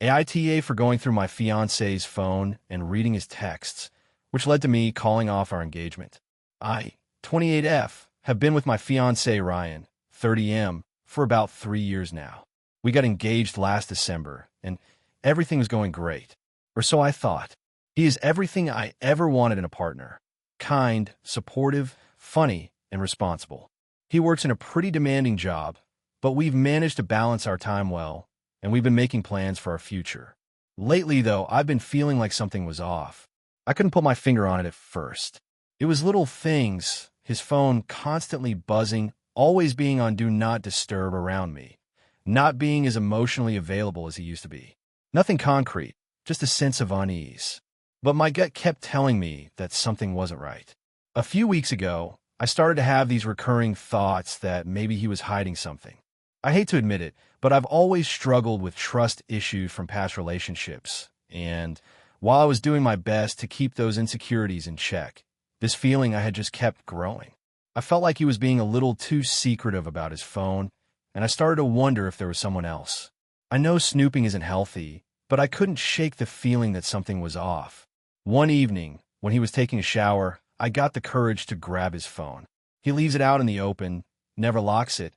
AITA for going through my fiancé's phone and reading his texts, which led to me calling off our engagement. I, 28F, have been with my fiancé Ryan, 30M, for about 3 years now. We got engaged last December, and everything was going great. Or so I thought. He is everything I ever wanted in a partner. Kind, supportive, funny, and responsible. He works in a pretty demanding job, but we've managed to balance our time well, and we've been making plans for our future. Lately, though, I've been feeling like something was off. I couldn't put my finger on it at first. It was little things, his phone constantly buzzing, always being on Do Not Disturb around me, not being as emotionally available as he used to be. Nothing concrete, just a sense of unease. But my gut kept telling me that something wasn't right. A few weeks ago, I started to have these recurring thoughts that maybe he was hiding something. I hate to admit it, but I've always struggled with trust issues from past relationships, and while I was doing my best to keep those insecurities in check, this feeling I had just kept growing. I felt like he was being a little too secretive about his phone, and I started to wonder if there was someone else. I know snooping isn't healthy, but I couldn't shake the feeling that something was off. One evening, when he was taking a shower, I got the courage to grab his phone. He leaves it out in the open, never locks it,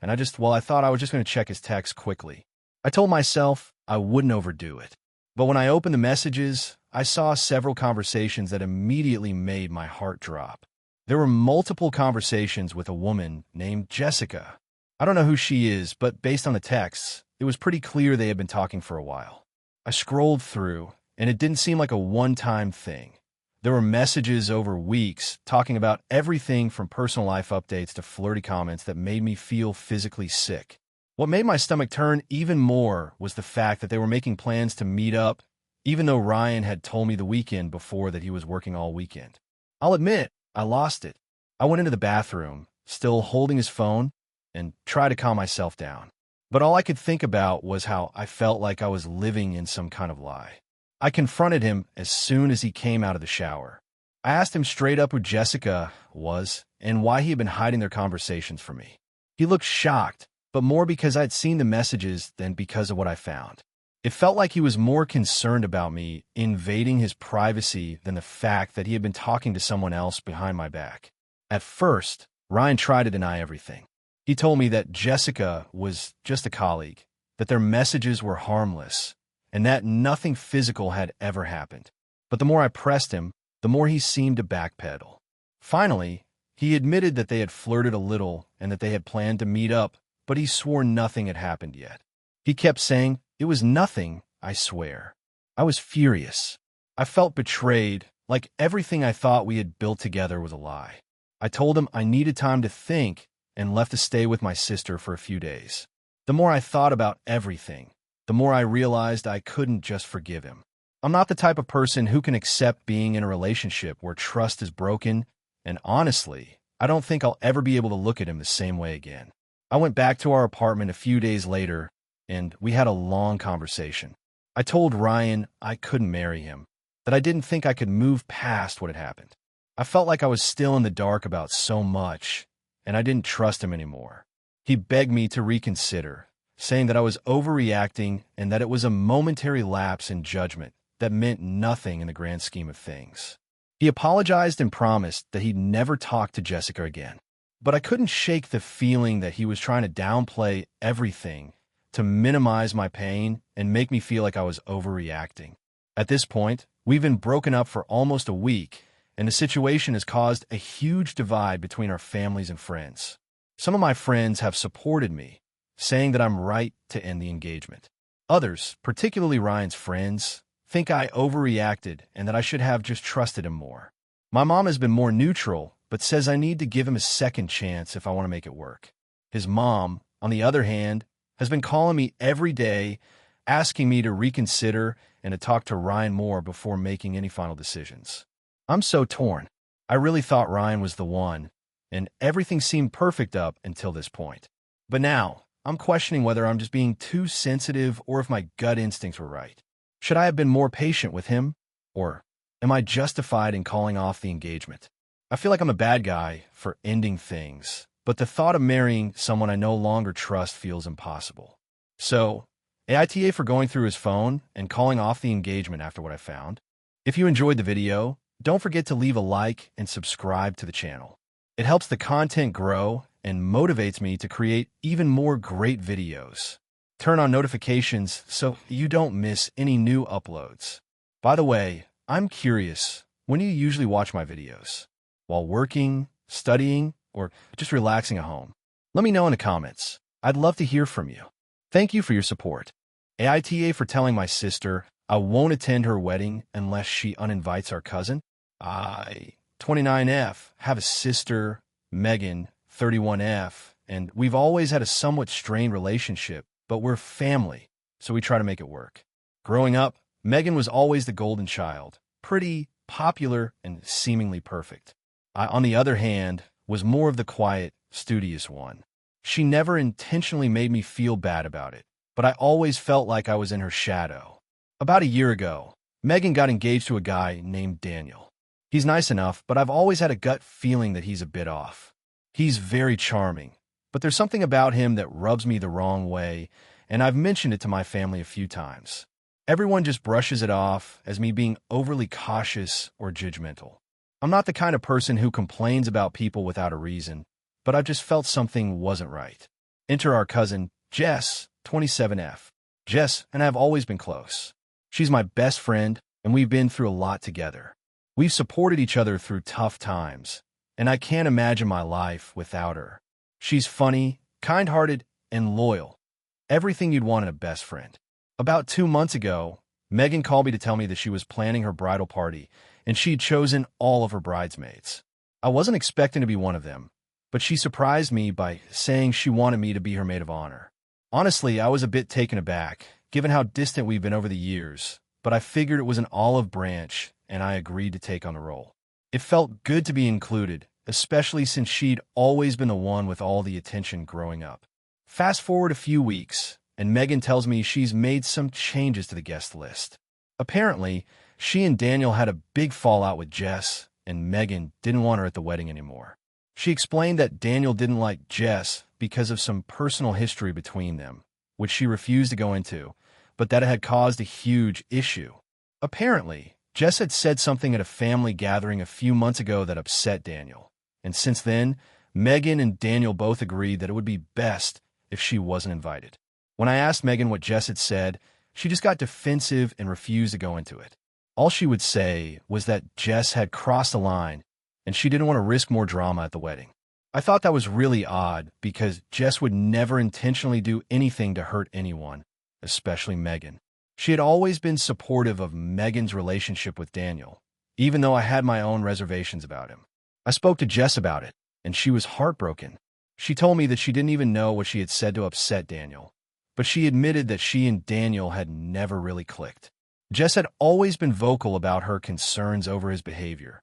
and I thought I was just going to check his text quickly. I told myself I wouldn't overdo it. But when I opened the messages, I saw several conversations that immediately made my heart drop. There were multiple conversations with a woman named Jessica. I don't know who she is, but based on the texts, it was pretty clear they had been talking for a while. I scrolled through, and it didn't seem like a one-time thing. There were messages over weeks talking about everything from personal life updates to flirty comments that made me feel physically sick. What made my stomach turn even more was the fact that they were making plans to meet up, even though Ryan had told me the weekend before that he was working all weekend. I'll admit, I lost it. I went into the bathroom, still holding his phone, and tried to calm myself down. But all I could think about was how I felt like I was living in some kind of lie. I confronted him as soon as he came out of the shower. I asked him straight up who Jessica was and why he had been hiding their conversations from me. He looked shocked, but more because I had seen the messages than because of what I found. It felt like he was more concerned about me invading his privacy than the fact that he had been talking to someone else behind my back. At first, Ryan tried to deny everything. He told me that Jessica was just a colleague, that their messages were harmless, and that nothing physical had ever happened. But the more I pressed him, the more he seemed to backpedal. Finally, he admitted that they had flirted a little and that they had planned to meet up, but he swore nothing had happened yet. He kept saying, "It was nothing, I swear." I was furious. I felt betrayed, like everything I thought we had built together was a lie. I told him I needed time to think and left to stay with my sister for a few days. The more I thought about everything, the more I realized I couldn't just forgive him. I'm not the type of person who can accept being in a relationship where trust is broken, and honestly, I don't think I'll ever be able to look at him the same way again. I went back to our apartment a few days later, and we had a long conversation. I told Ryan I couldn't marry him, that I didn't think I could move past what had happened. I felt like I was still in the dark about so much, and I didn't trust him anymore. He begged me to reconsider, saying that I was overreacting and that it was a momentary lapse in judgment that meant nothing in the grand scheme of things. He apologized and promised that he'd never talk to Jessica again. But I couldn't shake the feeling that he was trying to downplay everything to minimize my pain and make me feel like I was overreacting. At this point, we've been broken up for almost a week, and the situation has caused a huge divide between our families and friends. Some of my friends have supported me, saying that I'm right to end the engagement. Others, particularly Ryan's friends, think I overreacted and that I should have just trusted him more. My mom has been more neutral, but says I need to give him a second chance if I want to make it work. His mom, on the other hand, has been calling me every day, asking me to reconsider and to talk to Ryan more before making any final decisions. I'm so torn. I really thought Ryan was the one, and everything seemed perfect up until this point. But now, I'm questioning whether I'm just being too sensitive or if my gut instincts were right. Should I have been more patient with him? Or am I justified in calling off the engagement? I feel like I'm a bad guy for ending things, but the thought of marrying someone I no longer trust feels impossible. So, AITA for going through his phone and calling off the engagement after what I found. If you enjoyed the video, don't forget to leave a like and subscribe to the channel. It helps the content grow and motivates me to create even more great videos. Turn on notifications so you don't miss any new uploads. By the way, I'm curious, when do you usually watch my videos? While working, studying, or just relaxing at home? Let me know in the comments. I'd love to hear from you. Thank you for your support. AITA for telling my sister I won't attend her wedding unless she uninvites our cousin. I, 29F, have a sister, Megan, 31F, and we've always had a somewhat strained relationship, but we're family, so we try to make it work. Growing up, Megan was always the golden child, pretty, popular, and seemingly perfect. I, on the other hand, was more of the quiet, studious one. She never intentionally made me feel bad about it, but I always felt like I was in her shadow. About a year ago, Megan got engaged to a guy named Daniel. He's nice enough, but I've always had a gut feeling that he's a bit off. He's very charming, but there's something about him that rubs me the wrong way, and I've mentioned it to my family a few times. Everyone just brushes it off as me being overly cautious or judgmental. I'm not the kind of person who complains about people without a reason, but I've just felt something wasn't right. Enter our cousin, Jess, 27F. Jess and I have always been close. She's my best friend, and we've been through a lot together. We've supported each other through tough times, and I can't imagine my life without her. She's funny, kind-hearted, and loyal. Everything you'd want in a best friend. About 2 months ago, Megan called me to tell me that she was planning her bridal party, and she'd chosen all of her bridesmaids. I wasn't expecting to be one of them, but she surprised me by saying she wanted me to be her maid of honor. Honestly, I was a bit taken aback, given how distant we've been over the years, but I figured it was an olive branch, and I agreed to take on the role. It felt good to be included, especially since she'd always been the one with all the attention growing up. Fast forward a few weeks, and Megan tells me she's made some changes to the guest list. Apparently, she and Daniel had a big fallout with Jess, and Megan didn't want her at the wedding anymore. She explained that Daniel didn't like Jess because of some personal history between them, which she refused to go into, but that it had caused a huge issue. Apparently, Jess had said something at a family gathering a few months ago that upset Daniel, and since then, Megan and Daniel both agreed that it would be best if she wasn't invited. When I asked Megan what Jess had said, she just got defensive and refused to go into it. All she would say was that Jess had crossed the line, and she didn't want to risk more drama at the wedding. I thought that was really odd because Jess would never intentionally do anything to hurt anyone, especially Megan. She had always been supportive of Megan's relationship with Daniel, even though I had my own reservations about him. I spoke to Jess about it, and she was heartbroken. She told me that she didn't even know what she had said to upset Daniel, but she admitted that she and Daniel had never really clicked. Jess had always been vocal about her concerns over his behavior,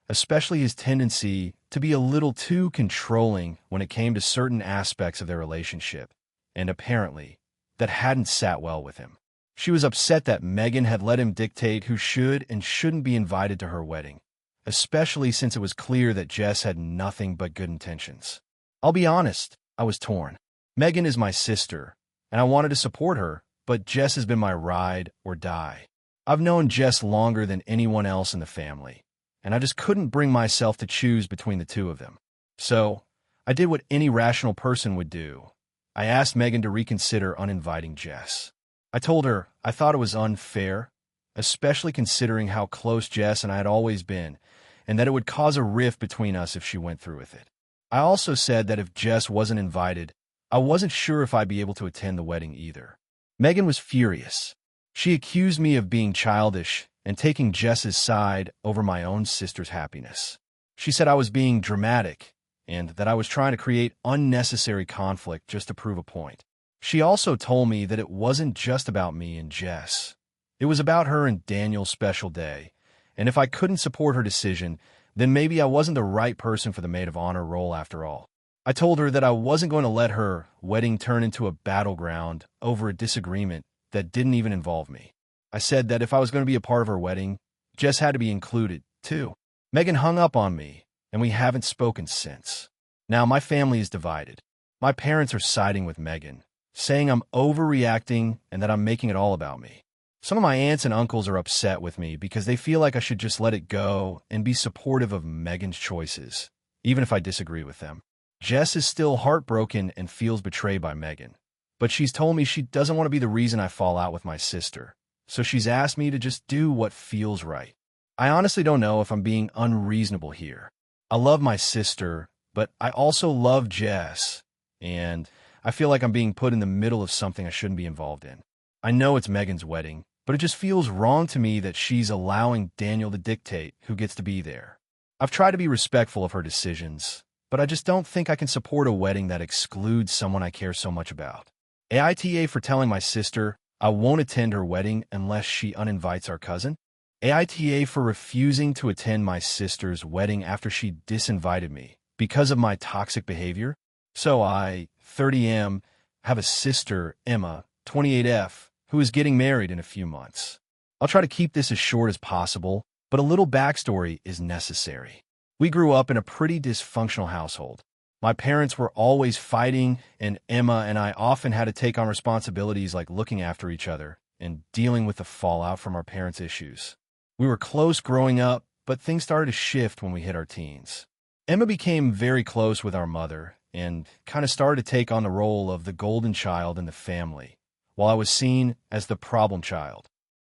especially his tendency to be a little too controlling when it came to certain aspects of their relationship, and apparently, that hadn't sat well with him. She was upset that Megan had let him dictate who should and shouldn't be invited to her wedding, especially since it was clear that Jess had nothing but good intentions. I'll be honest, I was torn. Megan is my sister, and I wanted to support her, but Jess has been my ride or die. I've known Jess longer than anyone else in the family, and I just couldn't bring myself to choose between the two of them. So, I did what any rational person would do. I asked Megan to reconsider uninviting Jess. I told her I thought it was unfair, especially considering how close Jess and I had always been, and that it would cause a rift between us if she went through with it. I also said that if Jess wasn't invited, I wasn't sure if I'd be able to attend the wedding either. Megan was furious. She accused me of being childish and taking Jess's side over my own sister's happiness. She said I was being dramatic and that I was trying to create unnecessary conflict just to prove a point. She also told me that it wasn't just about me and Jess. It was about her and Daniel's special day, and if I couldn't support her decision, then maybe I wasn't the right person for the maid of honor role after all. I told her that I wasn't going to let her wedding turn into a battleground over a disagreement that didn't even involve me. I said that if I was going to be a part of her wedding, Jess had to be included, too. Megan hung up on me, and we haven't spoken since. Now my family is divided. My parents are siding with Megan, saying I'm overreacting and that I'm making it all about me. Some of my aunts and uncles are upset with me because they feel like I should just let it go and be supportive of Megan's choices, even if I disagree with them. Jess is still heartbroken and feels betrayed by Megan, but she's told me she doesn't want to be the reason I fall out with my sister, so she's asked me to just do what feels right. I honestly don't know if I'm being unreasonable here. I love my sister, but I also love Jess, and I feel like I'm being put in the middle of something I shouldn't be involved in. I know it's Megan's wedding, but it just feels wrong to me that she's allowing Daniel to dictate who gets to be there. I've tried to be respectful of her decisions, but I just don't think I can support a wedding that excludes someone I care so much about. AITA for telling my sister I won't attend her wedding unless she uninvites our cousin. AITA for refusing to attend my sister's wedding after she disinvited me because of my toxic behavior. So I, 30M, have a sister, Emma, 28F, who is getting married in a few months. I'll try to keep this as short as possible, but a little backstory is necessary. We grew up in a pretty dysfunctional household. My parents were always fighting, and Emma and I often had to take on responsibilities like looking after each other and dealing with the fallout from our parents' issues. We were close growing up, but things started to shift when we hit our teens. Emma became very close with our mother and kind of started to take on the role of the golden child in the family, while I was seen as the problem child.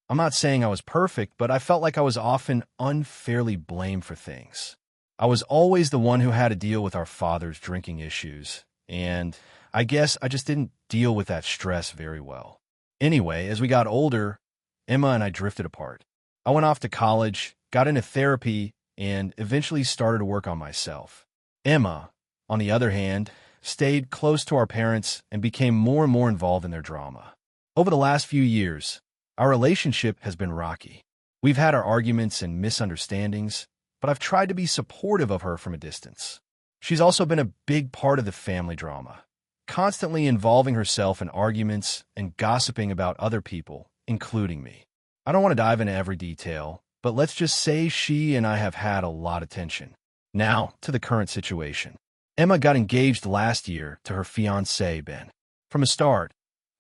I'm not saying I was perfect, but I felt like I was often unfairly blamed for things. I was always the one who had to deal with our father's drinking issues, and I guess I just didn't deal with that stress very well. Anyway, as we got older, Emma and I drifted apart. I went off to college, got into therapy, and eventually started to work on myself. Emma, on the other hand, stayed close to our parents and became more and more involved in their drama. Over the last few years, our relationship has been rocky. We've had our arguments and misunderstandings, but I've tried to be supportive of her from a distance. She's also been a big part of the family drama, constantly involving herself in arguments and gossiping about other people, including me. I don't want to dive into every detail, but let's just say she and I have had a lot of tension. Now, to the current situation. Emma got engaged last year to her fiancé, Ben. From the start,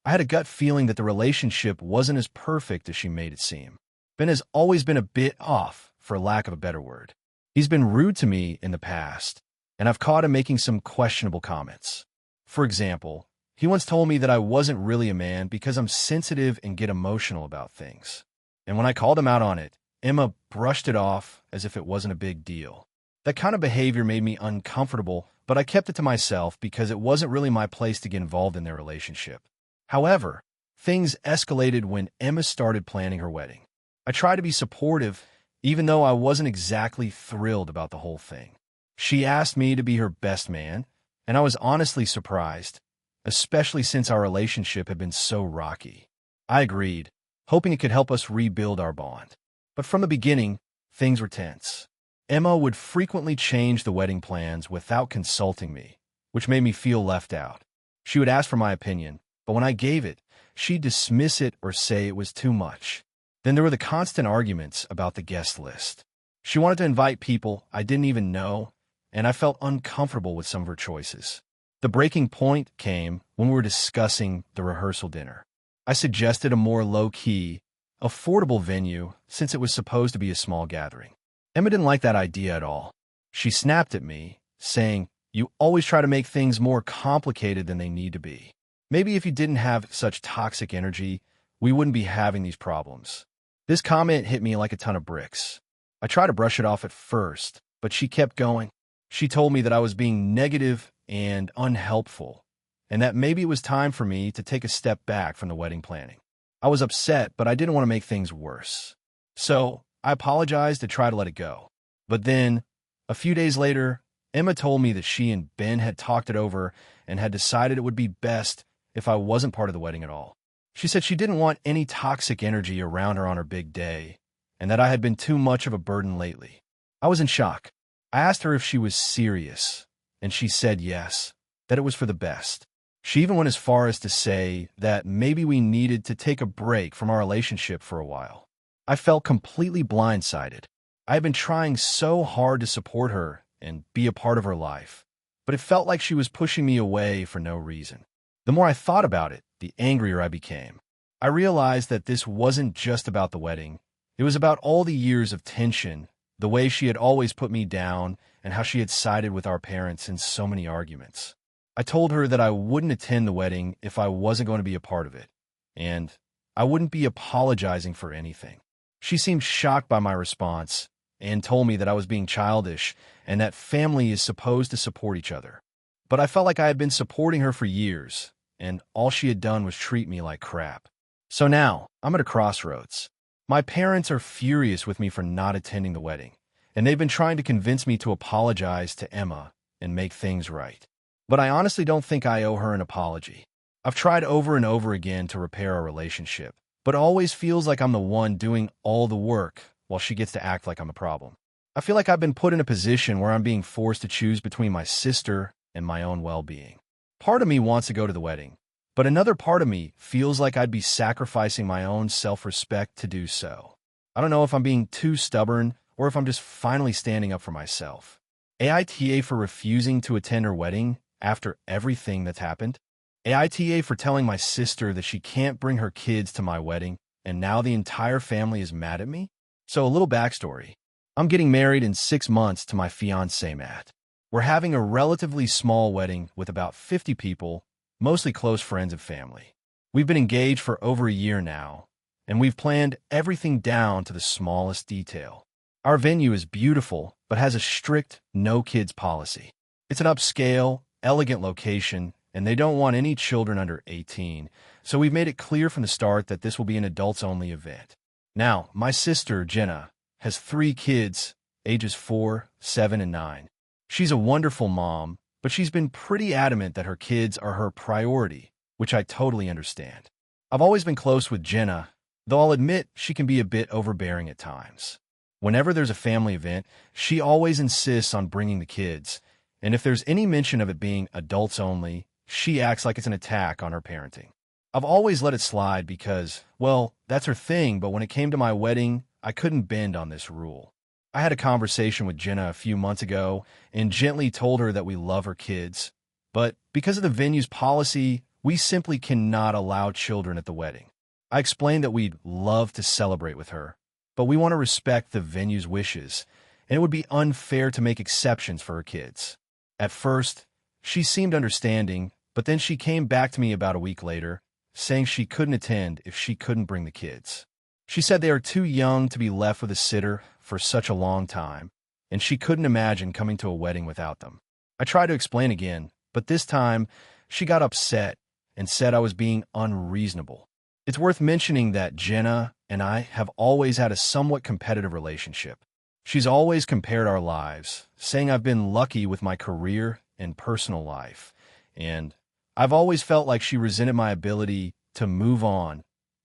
I had a gut feeling that the relationship wasn't as perfect as she made it seem. Ben has always been a bit off, for lack of a better word. He's been rude to me in the past, and I've caught him making some questionable comments. For example, he once told me that I wasn't really a man because I'm sensitive and get emotional about things. And when I called him out on it, Emma brushed it off as if it wasn't a big deal. That kind of behavior made me uncomfortable, but I kept it to myself because it wasn't really my place to get involved in their relationship. However, things escalated when Emma started planning her wedding. I tried to be supportive, even though I wasn't exactly thrilled about the whole thing. She asked me to be her best man, and I was honestly surprised, especially since our relationship had been so rocky. I agreed, hoping it could help us rebuild our bond. But from the beginning, things were tense. Emma would frequently change the wedding plans without consulting me, which made me feel left out. She would ask for my opinion, but when I gave it, she'd dismiss it or say it was too much. Then there were the constant arguments about the guest list. She wanted to invite people I didn't even know, and I felt uncomfortable with some of her choices. The breaking point came when we were discussing the rehearsal dinner. I suggested a more low-key, affordable venue since it was supposed to be a small gathering. Emma didn't like that idea at all. She snapped at me, saying, "You always try to make things more complicated than they need to be. Maybe if you didn't have such toxic energy, we wouldn't be having these problems." This comment hit me like a ton of bricks. I tried to brush it off at first, but she kept going. She told me that I was being negative and unhelpful, and that maybe it was time for me to take a step back from the wedding planning. I was upset, but I didn't want to make things worse. So I apologized to try to let it go. But then, a few days later, Emma told me that she and Ben had talked it over and had decided it would be best if I wasn't part of the wedding at all. She said she didn't want any toxic energy around her on her big day, and that I had been too much of a burden lately. I was in shock. I asked her if she was serious, and she said yes, that it was for the best. She even went as far as to say that maybe we needed to take a break from our relationship for a while. I felt completely blindsided. I had been trying so hard to support her and be a part of her life, but it felt like she was pushing me away for no reason. The more I thought about it, the angrier I became. I realized that this wasn't just about the wedding. It was about all the years of tension, the way she had always put me down, and how she had sided with our parents in so many arguments. I told her that I wouldn't attend the wedding if I wasn't going to be a part of it, and I wouldn't be apologizing for anything. She seemed shocked by my response and told me that I was being childish and that family is supposed to support each other. But I felt like I had been supporting her for years, and all she had done was treat me like crap. So now, I'm at a crossroads. My parents are furious with me for not attending the wedding, and they've been trying to convince me to apologize to Emma and make things right. But I honestly don't think I owe her an apology. I've tried over and over again to repair our relationship, but it always feels like I'm the one doing all the work while she gets to act like I'm a problem. I feel like I've been put in a position where I'm being forced to choose between my sister and my own well-being. Part of me wants to go to the wedding, but another part of me feels like I'd be sacrificing my own self-respect to do so. I don't know if I'm being too stubborn or if I'm just finally standing up for myself. AITA for refusing to attend her wedding after everything that's happened. AITA for telling my sister that she can't bring her kids to my wedding, and now the entire family is mad at me? So a little backstory. I'm getting married in 6 months to my fiancé, Matt. We're having a relatively small wedding with about 50 people, mostly close friends and family. We've been engaged for over a year now, and we've planned everything down to the smallest detail. Our venue is beautiful, but has a strict no-kids policy. It's an upscale, elegant location, and they don't want any children under 18, so we've made it clear from the start that this will be an adults-only event. Now, my sister, Jenna, has 3 kids, ages 4, 7, and 9. She's a wonderful mom, but she's been pretty adamant that her kids are her priority, which I totally understand. I've always been close with Jenna, though I'll admit she can be a bit overbearing at times. Whenever there's a family event, she always insists on bringing the kids, and if there's any mention of it being adults only, she acts like it's an attack on her parenting. I've always let it slide because, well, that's her thing, but when it came to my wedding, I couldn't bend on this rule. I had a conversation with Jenna a few months ago and gently told her that we love her kids, but because of the venue's policy, we simply cannot allow children at the wedding. I explained that we'd love to celebrate with her, but we want to respect the venue's wishes, and it would be unfair to make exceptions for her kids. At first, she seemed understanding, but then she came back to me about a week later, saying she couldn't attend if she couldn't bring the kids. She said they are too young to be left with a sitter for such a long time, and she couldn't imagine coming to a wedding without them. I tried to explain again, but this time she got upset and said I was being unreasonable. It's worth mentioning that Jenna and I have always had a somewhat competitive relationship. She's always compared our lives, saying I've been lucky with my career and personal life, and I've always felt like she resented my ability to move on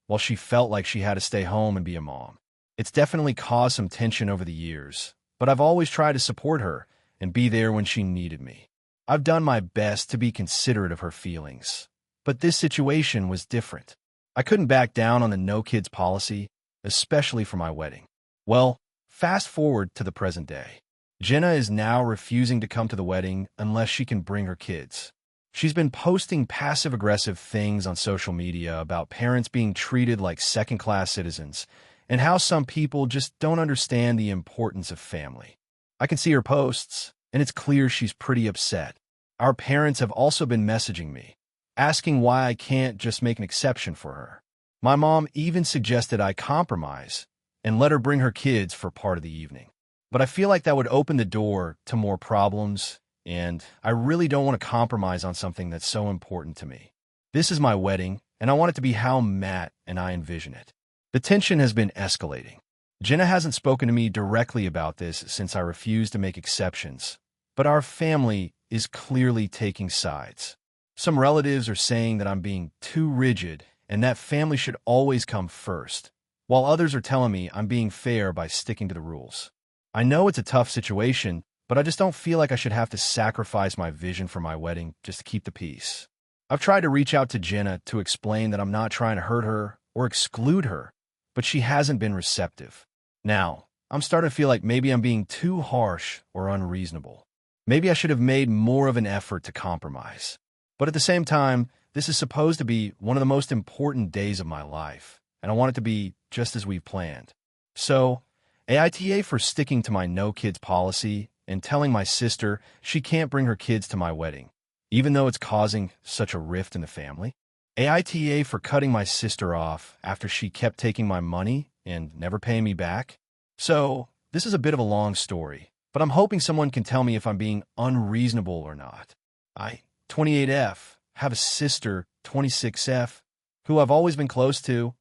while she felt like she had to stay home and be a mom. It's definitely caused some tension over the years, but I've always tried to support her and be there when she needed me. I've done my best to be considerate of her feelings, but this situation was different. I couldn't back down on the no-kids policy, especially for my wedding. Well, fast forward to the present day. Jenna is now refusing to come to the wedding unless she can bring her kids. She's been posting passive-aggressive things on social media about parents being treated like second-class citizens and how some people just don't understand the importance of family. I can see her posts, and it's clear she's pretty upset. Our parents have also been messaging me, asking why I can't just make an exception for her. My mom even suggested I compromise and let her bring her kids for part of the evening. But I feel like that would open the door to more problems, and I really don't want to compromise on something that's so important to me. This is my wedding, and I want it to be how Matt and I envision it. The tension has been escalating. Jenna hasn't spoken to me directly about this since I refused to make exceptions, but our family is clearly taking sides. Some relatives are saying that I'm being too rigid and that family should always come first, while others are telling me I'm being fair by sticking to the rules. I know it's a tough situation, but I just don't feel like I should have to sacrifice my vision for my wedding just to keep the peace. I've tried to reach out to Jenna to explain that I'm not trying to hurt her or exclude her, but she hasn't been receptive. Now, I'm starting to feel like maybe I'm being too harsh or unreasonable. Maybe I should have made more of an effort to compromise. But at the same time, This is supposed to be one of the most important days of my life, and I want it to be just as we've planned. So, AITA for sticking to my no kids policy and telling my sister she can't bring her kids to my wedding, even though it's causing such a rift in the family. AITA for cutting my sister off after she kept taking my money and never paying me back. So, this is a bit of a long story, but I'm hoping someone can tell me if I'm being unreasonable or not. I, 28F, have a sister, 26F, who I've always been close to,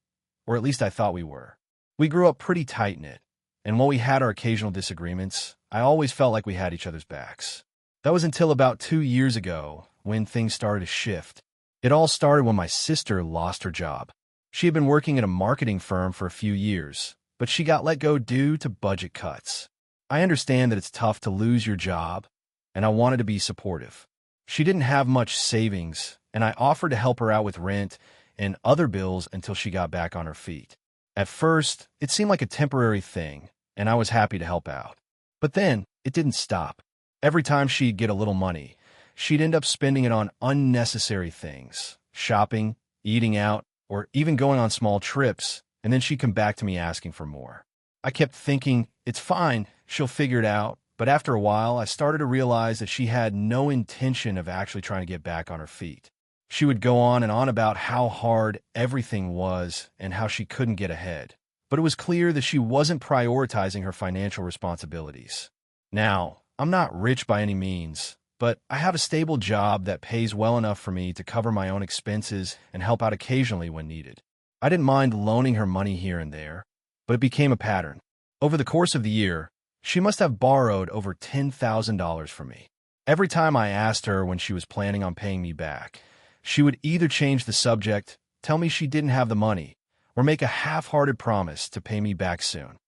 or at least I thought we were. We grew up pretty tight-knit, and while we had our occasional disagreements, I always felt like we had each other's backs. That was until about 2 years ago, when things started to shift. It all started when my sister lost her job. She had been working at a marketing firm for a few years, but she got let go due to budget cuts. I understand that it's tough to lose your job, and I wanted to be supportive. She didn't have much savings, and I offered to help her out with rent and other bills until she got back on her feet. At first, it seemed like a temporary thing, and I was happy to help out. But then, it didn't stop. Every time she'd get a little money, she'd end up spending it on unnecessary things, shopping, eating out, or even going on small trips, and then she'd come back to me asking for more. I kept thinking, it's fine, she'll figure it out. But after a while, I started to realize that she had no intention of actually trying to get back on her feet. She would go on and on about how hard everything was and how she couldn't get ahead. But it was clear that she wasn't prioritizing her financial responsibilities. Now, I'm not rich by any means, but I have a stable job that pays well enough for me to cover my own expenses and help out occasionally when needed. I didn't mind loaning her money here and there, but it became a pattern. Over the course of the year, she must have borrowed over $10,000 from me. Every time I asked her when she was planning on paying me back, she would either change the subject, tell me she didn't have the money, or make a half-hearted promise to pay me back soon.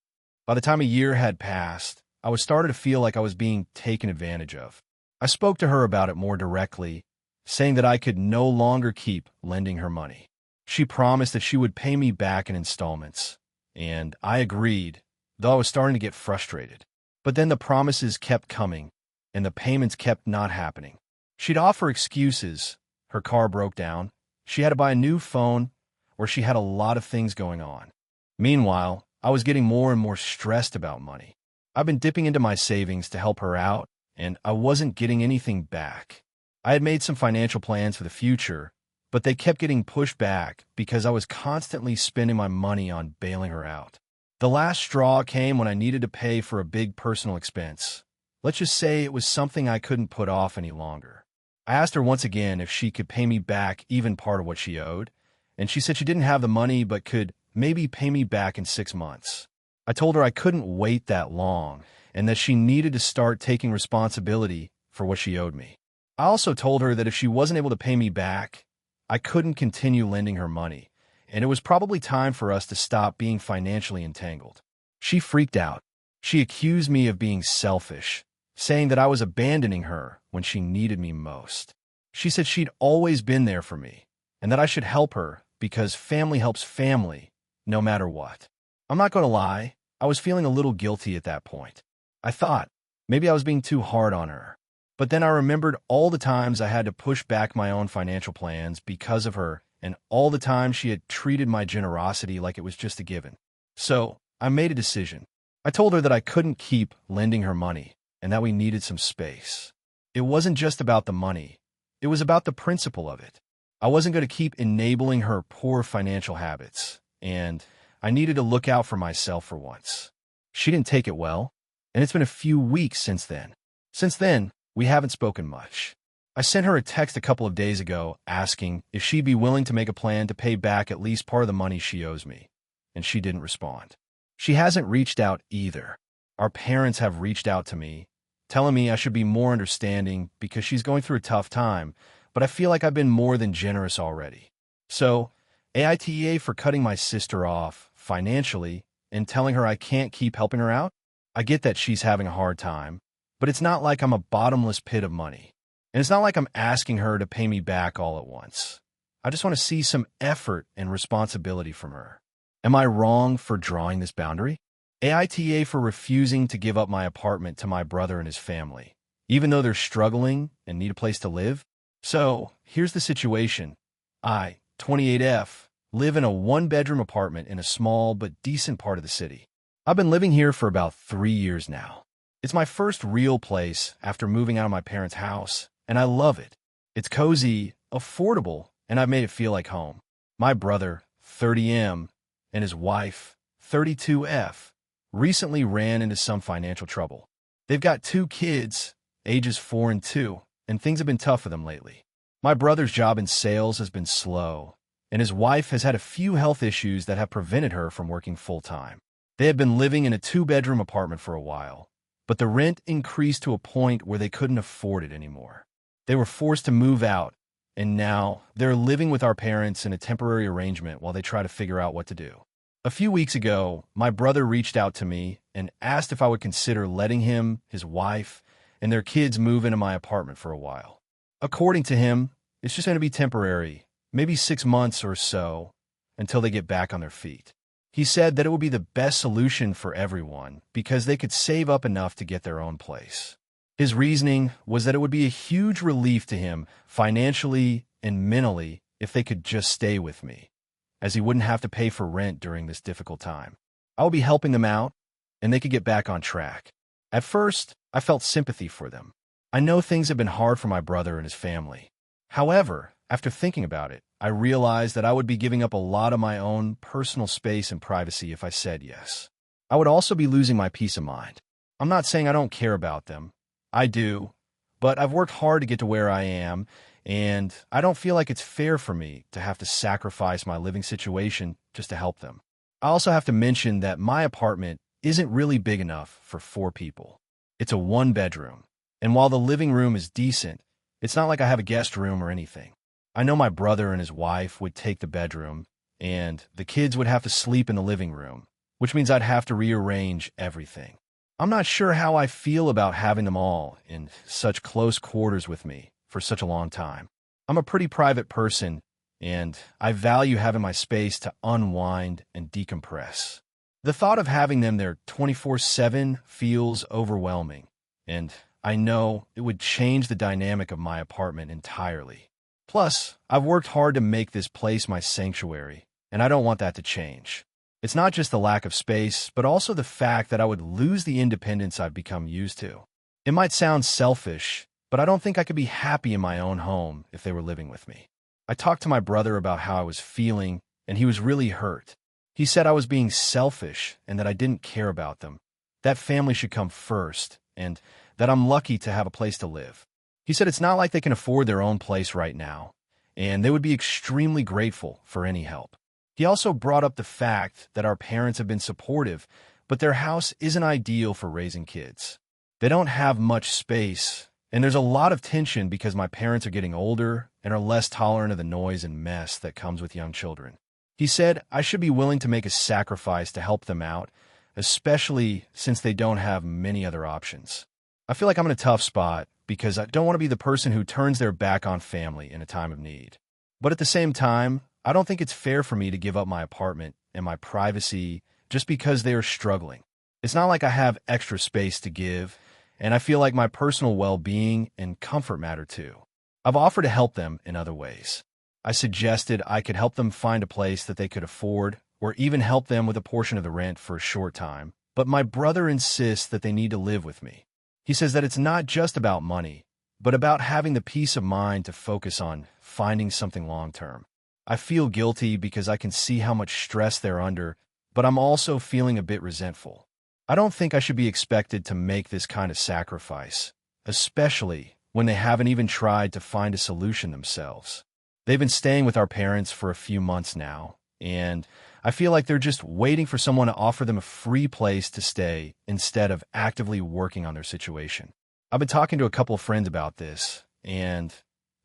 By the time a year had passed, I was starting to feel like I was being taken advantage of. I spoke to her about it more directly, saying that I could no longer keep lending her money. She promised that she would pay me back in installments, and I agreed, though I was starting to get frustrated. But then the promises kept coming, and the payments kept not happening. She'd offer excuses. Her car broke down, she had to buy a new phone, or she had a lot of things going on. Meanwhile, I was getting more and more stressed about money. I've been dipping into my savings to help her out, and I wasn't getting anything back. I had made some financial plans for the future, but they kept getting pushed back because I was constantly spending my money on bailing her out. The last straw came when I needed to pay for a big personal expense. Let's just say it was something I couldn't put off any longer. I asked her once again if she could pay me back even part of what she owed, and she said she didn't have the money but could maybe pay me back in 6 months. I told her I couldn't wait that long and that she needed to start taking responsibility for what she owed me. I also told her that if she wasn't able to pay me back, I couldn't continue lending her money, and it was probably time for us to stop being financially entangled. She freaked out. She accused me of being selfish, saying that I was abandoning her when she needed me most. She said she'd always been there for me, and that I should help her because family helps family, no matter what. I'm not going to lie, I was feeling a little guilty at that point. I thought, maybe I was being too hard on her. But then I remembered all the times I had to push back my own financial plans because of her, and all the times she had treated my generosity like it was just a given. So, I made a decision. I told her that I couldn't keep lending her money, and that we needed some space. It wasn't just about the money. It was about the principle of it. I wasn't going to keep enabling her poor financial habits, and I needed to look out for myself for once. She didn't take it well, and it's been a few weeks since then. Since then, we haven't spoken much. I sent her a text a couple of days ago asking if she'd be willing to make a plan to pay back at least part of the money she owes me, and she didn't respond. She hasn't reached out either. Our parents have reached out to me, telling me I should be more understanding because she's going through a tough time, but I feel like I've been more than generous already. So, AITA for cutting my sister off financially and telling her I can't keep helping her out? I get that she's having a hard time, but it's not like I'm a bottomless pit of money. And it's not like I'm asking her to pay me back all at once. I just want to see some effort and responsibility from her. Am I wrong for drawing this boundary? AITA for refusing to give up my apartment to my brother and his family, even though they're struggling and need a place to live? So, here's the situation. I, 28F, live in a one-bedroom apartment in a small but decent part of the city. I've been living here for about 3 years now. It's my first real place after moving out of my parents' house, and I love it. It's cozy, affordable, and I've made it feel like home. My brother, 30M, and his wife, 32F, recently ran into some financial trouble. They've got 2 kids, ages 4 and 2, and things have been tough for them lately. My brother's job in sales has been slow, and his wife has had a few health issues that have prevented her from working full-time. They had been living in a 2-bedroom apartment for a while, but the rent increased to a point where they couldn't afford it anymore. They were forced to move out, and now they're living with our parents in a temporary arrangement while they try to figure out what to do. A few weeks ago, my brother reached out to me and asked if I would consider letting him, his wife, and their kids move into my apartment for a while. According to him, it's just going to be temporary, maybe 6 months or so, until they get back on their feet. He said that it would be the best solution for everyone because they could save up enough to get their own place. His reasoning was that it would be a huge relief to him financially and mentally if they could just stay with me, as he wouldn't have to pay for rent during this difficult time. I would be helping them out, and they could get back on track. At first, I felt sympathy for them. I know things have been hard for my brother and his family. However, after thinking about it, I realized that I would be giving up a lot of my own personal space and privacy if I said yes. I would also be losing my peace of mind. I'm not saying I don't care about them. I do, but I've worked hard to get to where I am, and I don't feel like it's fair for me to have to sacrifice my living situation just to help them. I also have to mention that my apartment isn't really big enough for 4 people. It's a 1-bedroom, and while the living room is decent, it's not like I have a guest room or anything. I know my brother and his wife would take the bedroom, and the kids would have to sleep in the living room, which means I'd have to rearrange everything. I'm not sure how I feel about having them all in such close quarters with me for such a long time. I'm a pretty private person, and I value having my space to unwind and decompress. The thought of having them there 24/7 feels overwhelming, and I know it would change the dynamic of my apartment entirely. Plus, I've worked hard to make this place my sanctuary, and I don't want that to change. It's not just the lack of space, but also the fact that I would lose the independence I've become used to. It might sound selfish, but I don't think I could be happy in my own home if they were living with me. I talked to my brother about how I was feeling, and he was really hurt. He said I was being selfish and that I didn't care about them. That family should come first, and that I'm lucky to have a place to live. He said it's not like they can afford their own place right now, and they would be extremely grateful for any help. He also brought up the fact that our parents have been supportive, but their house isn't ideal for raising kids. They don't have much space, and there's a lot of tension because my parents are getting older and are less tolerant of the noise and mess that comes with young children. He said I should be willing to make a sacrifice to help them out, especially since they don't have many other options. I feel like I'm in a tough spot because I don't want to be the person who turns their back on family in a time of need. But at the same time, I don't think it's fair for me to give up my apartment and my privacy just because they are struggling. It's not like I have extra space to give, and I feel like my personal well-being and comfort matter too. I've offered to help them in other ways. I suggested I could help them find a place that they could afford, or even help them with a portion of the rent for a short time, but my brother insists that they need to live with me. He says that it's not just about money, but about having the peace of mind to focus on finding something long-term. I feel guilty because I can see how much stress they're under, but I'm also feeling a bit resentful. I don't think I should be expected to make this kind of sacrifice, especially when they haven't even tried to find a solution themselves. They've been staying with our parents for a few months now, and I feel like they're just waiting for someone to offer them a free place to stay instead of actively working on their situation. I've been talking to a couple of friends about this, and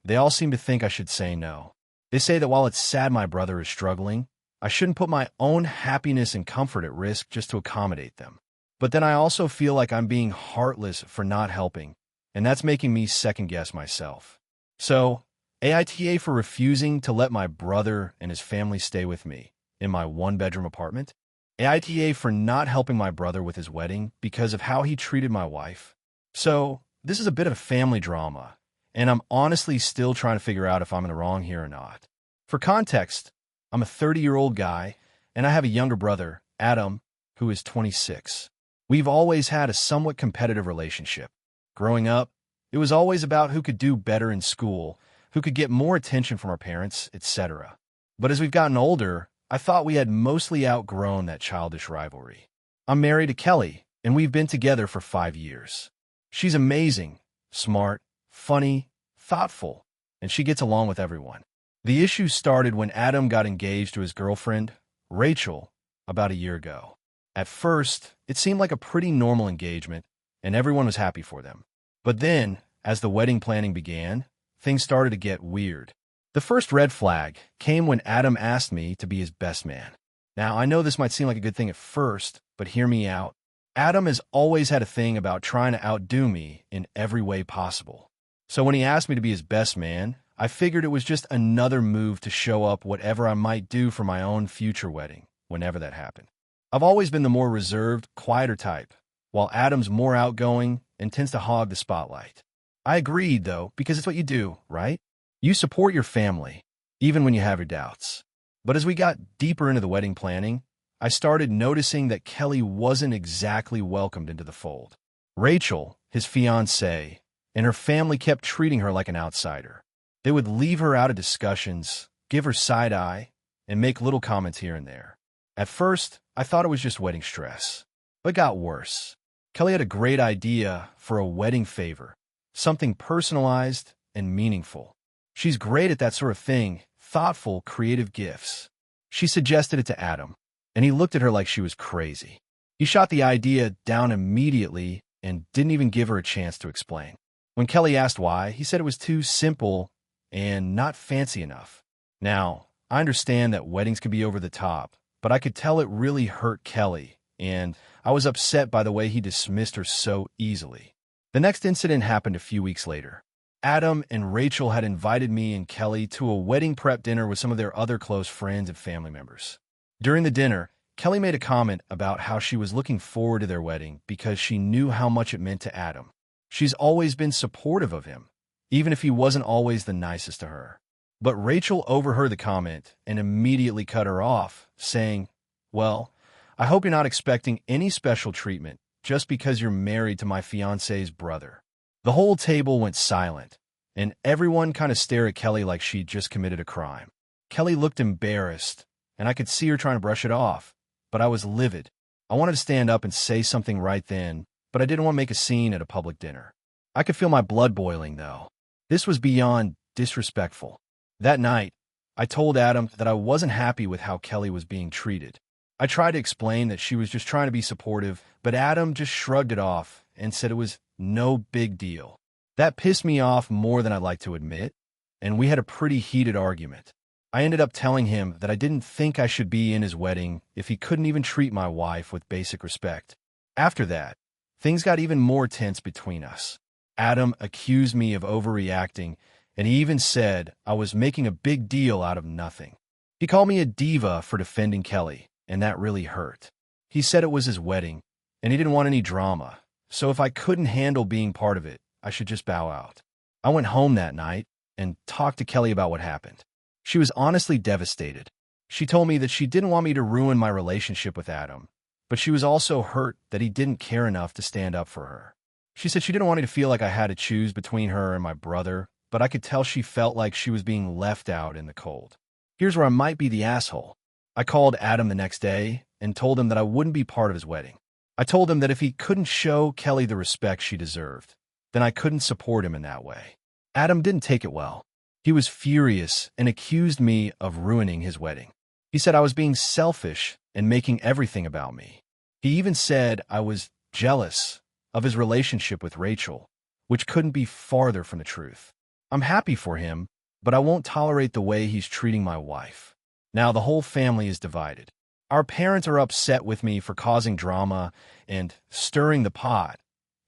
they all seem to think I should say no. They say that while it's sad my brother is struggling, I shouldn't put my own happiness and comfort at risk just to accommodate them. But then I also feel like I'm being heartless for not helping, and that's making me second-guess myself. So, AITA for refusing to let my brother and his family stay with me in my 1-bedroom apartment. AITA for not helping my brother with his wedding because of how he treated my wife. So, this is a bit of a family drama, and I'm honestly still trying to figure out if I'm in the wrong here or not. For context, I'm a 30-year-old guy, and I have a younger brother, Adam, who is 26. We've always had a somewhat competitive relationship. Growing up, it was always about who could do better in school, who could get more attention from our parents, etc. But as we've gotten older, I thought we had mostly outgrown that childish rivalry. I'm married to Kelly, and we've been together for 5 years. She's amazing, smart, funny, thoughtful, and she gets along with everyone. The issue started when Adam got engaged to his girlfriend, Rachel, about a year ago. At first, it seemed like a pretty normal engagement, and everyone was happy for them. But then, as the wedding planning began, things started to get weird. The first red flag came when Adam asked me to be his best man. Now, I know this might seem like a good thing at first, but hear me out. Adam has always had a thing about trying to outdo me in every way possible. So when he asked me to be his best man, I figured it was just another move to show up whatever I might do for my own future wedding, whenever that happened. I've always been the more reserved, quieter type, while Adam's more outgoing and tends to hog the spotlight. I agreed, though, because it's what you do, right? You support your family, even when you have your doubts. But as we got deeper into the wedding planning, I started noticing that Kelly wasn't exactly welcomed into the fold. Rachel, his fiancé, and her family kept treating her like an outsider. They would leave her out of discussions, give her side-eye, and make little comments here and there. At first, I thought it was just wedding stress, but it got worse. Kelly had a great idea for a wedding favor, something personalized and meaningful. She's great at that sort of thing, thoughtful, creative gifts. She suggested it to Adam, and he looked at her like she was crazy. He shot the idea down immediately and didn't even give her a chance to explain. When Kelly asked why, he said it was too simple and not fancy enough. Now, I understand that weddings can be over the top, but I could tell it really hurt Kelly, and I was upset by the way he dismissed her so easily. The next incident happened a few weeks later. Adam and Rachel had invited me and Kelly to a wedding prep dinner with some of their other close friends and family members. During the dinner, Kelly made a comment about how she was looking forward to their wedding because she knew how much it meant to Adam. She's always been supportive of him, even if he wasn't always the nicest to her. But Rachel overheard the comment and immediately cut her off, saying, "Well, I hope you're not expecting any special treatment just because you're married to my fiancé's brother." The whole table went silent, and everyone kind of stared at Kelly like she'd just committed a crime. Kelly looked embarrassed, and I could see her trying to brush it off, but I was livid. I wanted to stand up and say something right then, but I didn't want to make a scene at a public dinner. I could feel my blood boiling, though. This was beyond disrespectful. That night, I told Adam that I wasn't happy with how Kelly was being treated. I tried to explain that she was just trying to be supportive, but Adam just shrugged it off and said it was no big deal. That pissed me off more than I'd like to admit, and we had a pretty heated argument. I ended up telling him that I didn't think I should be in his wedding if he couldn't even treat my wife with basic respect. After that, things got even more tense between us. Adam accused me of overreacting, and he even said I was making a big deal out of nothing. He called me a diva for defending Kelly, and that really hurt. He said it was his wedding, and he didn't want any drama, so if I couldn't handle being part of it, I should just bow out. I went home that night and talked to Kelly about what happened. She was honestly devastated. She told me that she didn't want me to ruin my relationship with Adam, but she was also hurt that he didn't care enough to stand up for her. She said she didn't want me to feel like I had to choose between her and my brother, but I could tell she felt like she was being left out in the cold. Here's where I might be the asshole. I called Adam the next day and told him that I wouldn't be part of his wedding. I told him that if he couldn't show Kelly the respect she deserved, then I couldn't support him in that way. Adam didn't take it well. He was furious and accused me of ruining his wedding. He said I was being selfish and making everything about me. He even said I was jealous of his relationship with Rachel, which couldn't be farther from the truth. I'm happy for him, but I won't tolerate the way he's treating my wife. Now the whole family is divided. Our parents are upset with me for causing drama and stirring the pot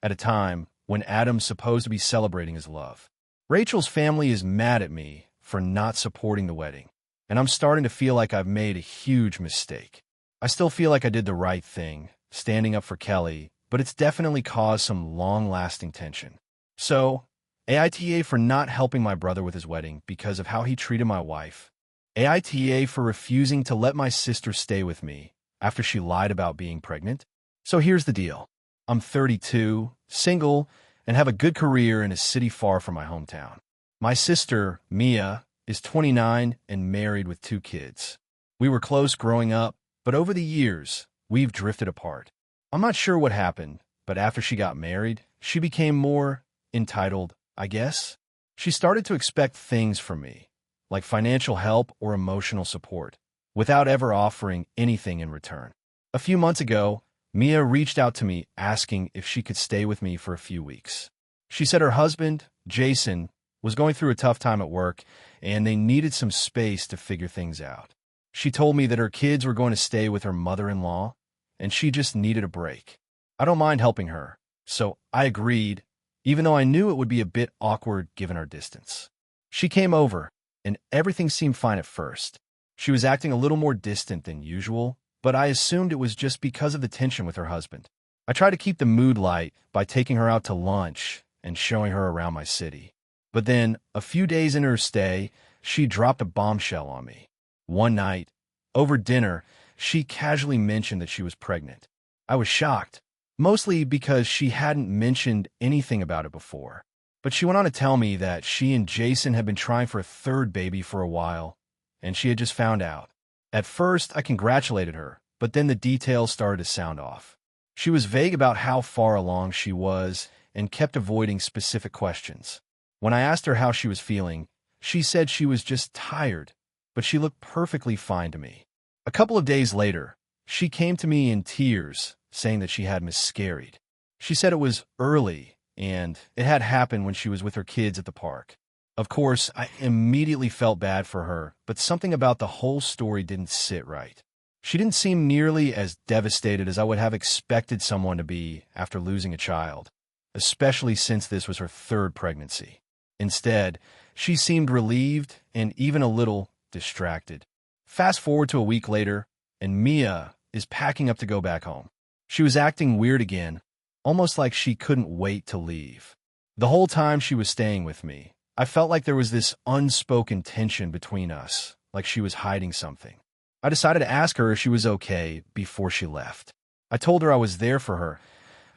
at a time when Adam's supposed to be celebrating his love. Rachel's family is mad at me for not supporting the wedding, and I'm starting to feel like I've made a huge mistake. I still feel like I did the right thing, standing up for Kelly, but it's definitely caused some long-lasting tension. So, AITA for not helping my brother with his wedding because of how he treated my wife, AITA for refusing to let my sister stay with me after she lied about being pregnant. So here's the deal. I'm 32, single, and have a good career in a city far from my hometown. My sister, Mia, is 29 and married with 2 kids. We were close growing up, but over the years, we've drifted apart. I'm not sure what happened, but after she got married, she became more entitled, I guess. She started to expect things from me, like financial help or emotional support, without ever offering anything in return. A few months ago, Mia reached out to me asking if she could stay with me for a few weeks. She said her husband, Jason, was going through a tough time at work and they needed some space to figure things out. She told me that her kids were going to stay with her mother-in-law and she just needed a break. I don't mind helping her, so I agreed, even though I knew it would be a bit awkward given our distance. She came over, and everything seemed fine at first. She was acting a little more distant than usual, but I assumed it was just because of the tension with her husband. I tried to keep the mood light by taking her out to lunch and showing her around my city. But then, a few days into her stay, she dropped a bombshell on me. One night, over dinner, she casually mentioned that she was pregnant. I was shocked, mostly because she hadn't mentioned anything about it before. But she went on to tell me that she and Jason had been trying for a 3rd baby for a while, and she had just found out. At first, I congratulated her, but then the details started to sound off. She was vague about how far along she was and kept avoiding specific questions. When I asked her how she was feeling, she said she was just tired, but she looked perfectly fine to me. A couple of days later, she came to me in tears, saying that she had miscarried. She said it was early, and it had happened when she was with her kids at the park. Of course, I immediately felt bad for her, but something about the whole story didn't sit right. She didn't seem nearly as devastated as I would have expected someone to be after losing a child, especially since this was her 3rd pregnancy. Instead, she seemed relieved and even a little distracted. Fast forward to a week later, and Mia is packing up to go back home. She was acting weird again, almost like she couldn't wait to leave. The whole time she was staying with me, I felt like there was this unspoken tension between us, like she was hiding something. I decided to ask her if she was okay before she left. I told her I was there for her,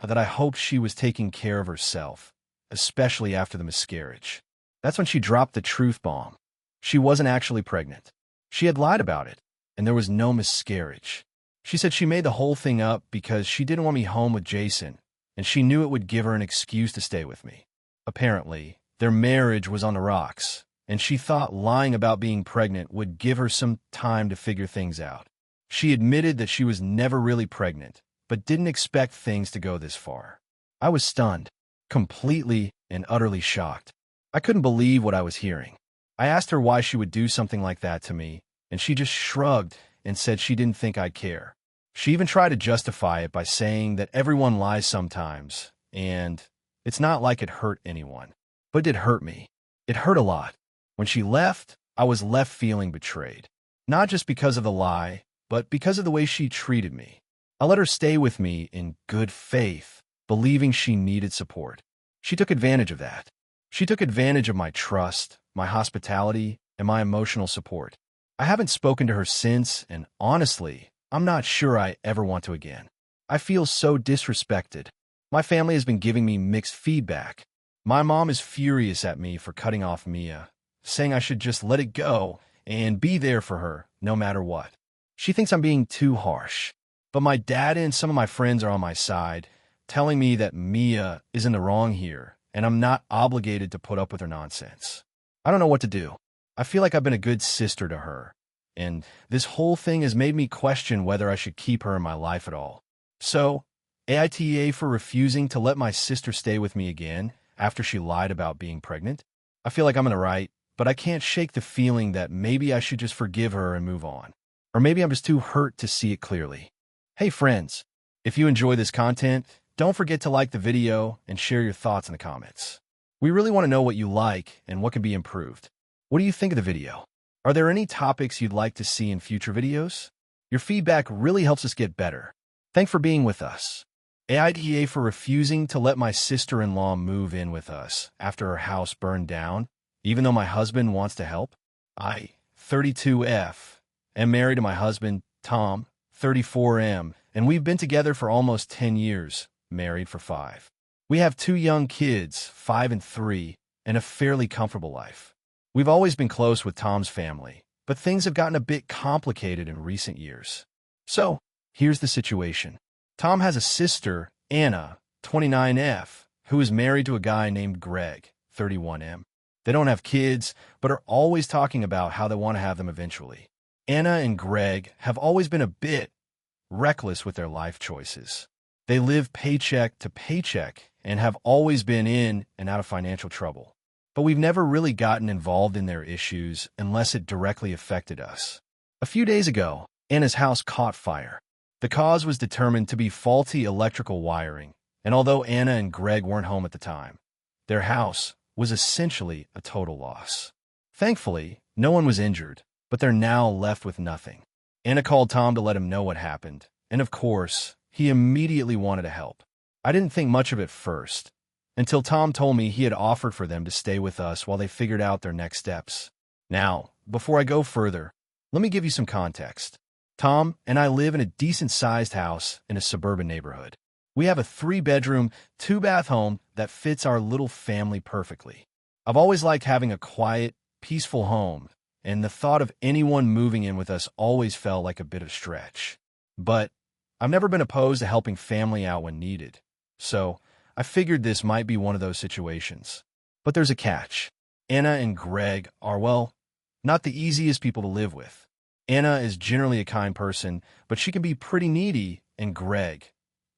that I hoped she was taking care of herself, especially after the miscarriage. That's when she dropped the truth bomb. She wasn't actually pregnant. She had lied about it, and there was no miscarriage. She said she made the whole thing up because she didn't want me home with Jason, and she knew it would give her an excuse to stay with me. Apparently, their marriage was on the rocks, and she thought lying about being pregnant would give her some time to figure things out. She admitted that she was never really pregnant, but didn't expect things to go this far. I was stunned, completely and utterly shocked. I couldn't believe what I was hearing. I asked her why she would do something like that to me, and she just shrugged and said she didn't think I'd care. She even tried to justify it by saying that everyone lies sometimes, and it's not like it hurt anyone. But it did hurt me. It hurt a lot. When she left, I was left feeling betrayed. Not just because of the lie, but because of the way she treated me. I let her stay with me in good faith, believing she needed support. She took advantage of that. She took advantage of my trust, my hospitality, and my emotional support. I haven't spoken to her since, and honestly, I'm not sure I ever want to again. I feel so disrespected. My family has been giving me mixed feedback. My mom is furious at me for cutting off Mia, saying I should just let it go and be there for her no matter what. She thinks I'm being too harsh. But my dad and some of my friends are on my side, telling me that Mia is in the wrong here, and I'm not obligated to put up with her nonsense. I don't know what to do. I feel like I've been a good sister to her, and this whole thing has made me question whether I should keep her in my life at all. So, AITA for refusing to let my sister stay with me again after she lied about being pregnant. I feel like I'm in the right, but I can't shake the feeling that maybe I should just forgive her and move on. Or maybe I'm just too hurt to see it clearly. Hey friends, if you enjoy this content, don't forget to like the video and share your thoughts in the comments. We really want to know what you like and what can be improved. What do you think of the video? Are there any topics you'd like to see in future videos? Your feedback really helps us get better. Thanks for being with us. AITA for refusing to let my sister-in-law move in with us after her house burned down, even though my husband wants to help. I 32F, am married to my husband, Tom, 34M, and we've been together for almost 10 years, married for 5. We have 2 young kids, 5 and 3, and a fairly comfortable life. We've always been close with Tom's family, but things have gotten a bit complicated in recent years. So, here's the situation. Tom has a sister, Anna, 29F, who is married to a guy named Greg, 31M. They don't have kids, but are always talking about how they want to have them eventually. Anna and Greg have always been a bit reckless with their life choices. They live paycheck to paycheck and have always been in and out of financial trouble. But we've never really gotten involved in their issues unless it directly affected us. A few days ago, Anna's house caught fire. The cause was determined to be faulty electrical wiring, and although Anna and Greg weren't home at the time, their house was essentially a total loss. Thankfully, no one was injured, but they're now left with nothing. Anna called Tom to let him know what happened, and of course, he immediately wanted to help. I didn't think much of it first, until Tom told me he had offered for them to stay with us while they figured out their next steps. Now, before I go further, let me give you some context. Tom and I live in a decent-sized house in a suburban neighborhood. We have a 3-bedroom, 2-bath home that fits our little family perfectly. I've always liked having a quiet, peaceful home, and the thought of anyone moving in with us always felt like a bit of a stretch. But I've never been opposed to helping family out when needed, so I figured this might be one of those situations. But there's a catch. Anna and Greg are, well, not the easiest people to live with. Anna is generally a kind person, but she can be pretty needy, and Greg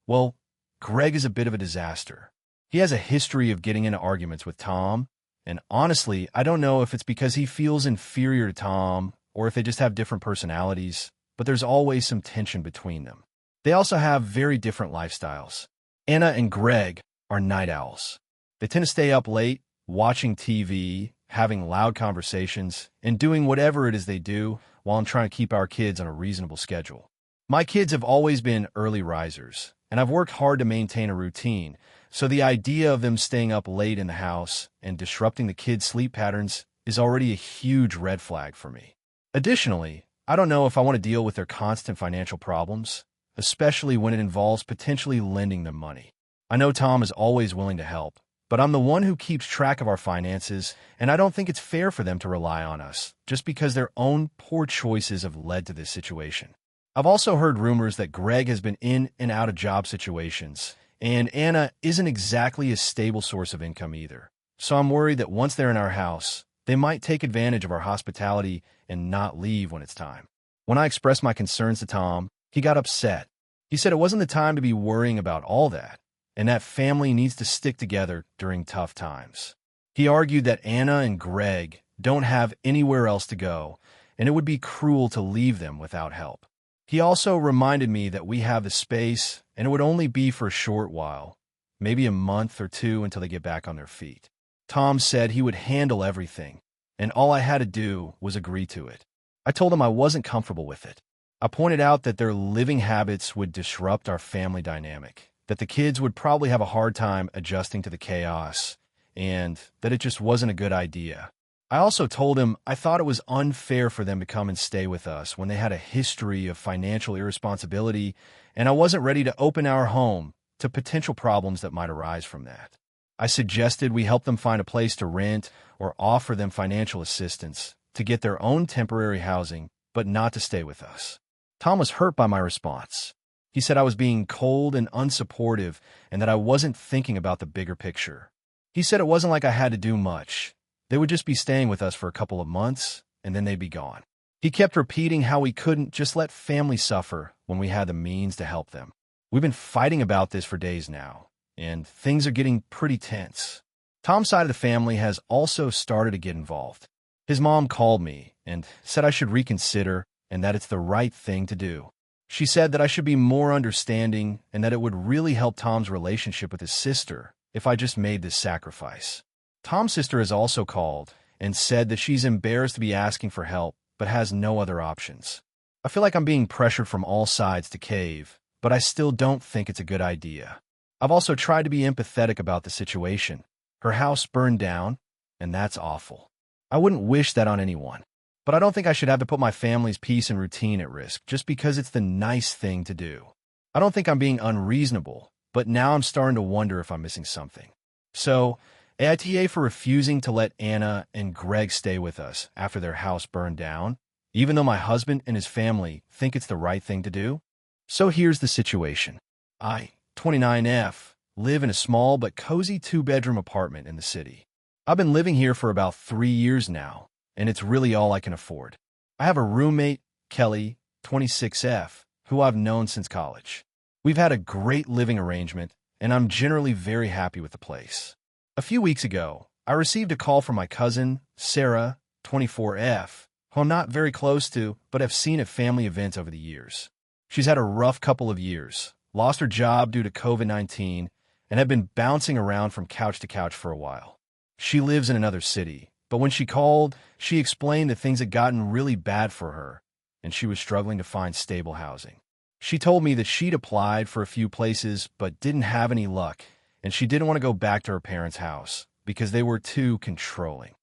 is a bit of a disaster. He has a history of getting into arguments with Tom, and honestly, I don't know if it's because he feels inferior to Tom or if they just have different personalities, but there's always some tension between them. They also have very different lifestyles. Anna and Greg are night owls. They tend to stay up late, watching TV, having loud conversations, and doing whatever it is they do while I'm trying to keep our kids on a reasonable schedule. My kids have always been early risers, and I've worked hard to maintain a routine, so the idea of them staying up late in the house and disrupting the kids' sleep patterns is already a huge red flag for me. Additionally, I don't know if I want to deal with their constant financial problems, especially when it involves potentially lending them money. I know Tom is always willing to help, but I'm the one who keeps track of our finances, and I don't think it's fair for them to rely on us, just because their own poor choices have led to this situation. I've also heard rumors that Greg has been in and out of job situations, and Anna isn't exactly a stable source of income either. So I'm worried that once they're in our house, they might take advantage of our hospitality and not leave when it's time. When I expressed my concerns to Tom, he got upset. He said it wasn't the time to be worrying about all that, and that family needs to stick together during tough times. He argued that Anna and Greg don't have anywhere else to go, and it would be cruel to leave them without help. He also reminded me that we have the space, and it would only be for a short while, maybe a month or 2 until they get back on their feet. Tom said he would handle everything, and all I had to do was agree to it. I told him I wasn't comfortable with it. I pointed out that their living habits would disrupt our family dynamic, that the kids would probably have a hard time adjusting to the chaos, and that it just wasn't a good idea. I also told him I thought it was unfair for them to come and stay with us when they had a history of financial irresponsibility, and I wasn't ready to open our home to potential problems that might arise from that. I suggested we help them find a place to rent or offer them financial assistance to get their own temporary housing, but not to stay with us. Tom was hurt by my response. He said I was being cold and unsupportive and that I wasn't thinking about the bigger picture. He said it wasn't like I had to do much. They would just be staying with us for a couple of months, and then they'd be gone. He kept repeating how we couldn't just let family suffer when we had the means to help them. We've been fighting about this for days now, and things are getting pretty tense. Tom's side of the family has also started to get involved. His mom called me and said I should reconsider and that it's the right thing to do. She said that I should be more understanding and that it would really help Tom's relationship with his sister if I just made this sacrifice. Tom's sister has also called and said that she's embarrassed to be asking for help, but has no other options. I feel like I'm being pressured from all sides to cave, but I still don't think it's a good idea. I've also tried to be empathetic about the situation. Her house burned down, and that's awful. I wouldn't wish that on anyone. but I don't think I should have to put my family's peace and routine at risk just because it's the nice thing to do. I don't think I'm being unreasonable, but now I'm starting to wonder if I'm missing something. So, AITA for refusing to let Anna and Greg stay with us after their house burned down, even though my husband and his family think it's the right thing to do. So here's the situation. I, 29F, live in a small but cozy 2-bedroom apartment in the city. I've been living here for about 3 years now, and it's really all I can afford. I have a roommate, Kelly, 26F, who I've known since college. We've had a great living arrangement, and I'm generally very happy with the place. A few weeks ago, I received a call from my cousin, Sarah, 24F, who I'm not very close to, but have seen at family events over the years. She's had a rough couple of years, lost her job due to COVID-19, and had been bouncing around from couch to couch for a while. She lives in another city, but when she called, she explained that things had gotten really bad for her, and she was struggling to find stable housing. She told me that she'd applied for a few places but didn't have any luck, and she didn't want to go back to her parents' house because they were too controlling.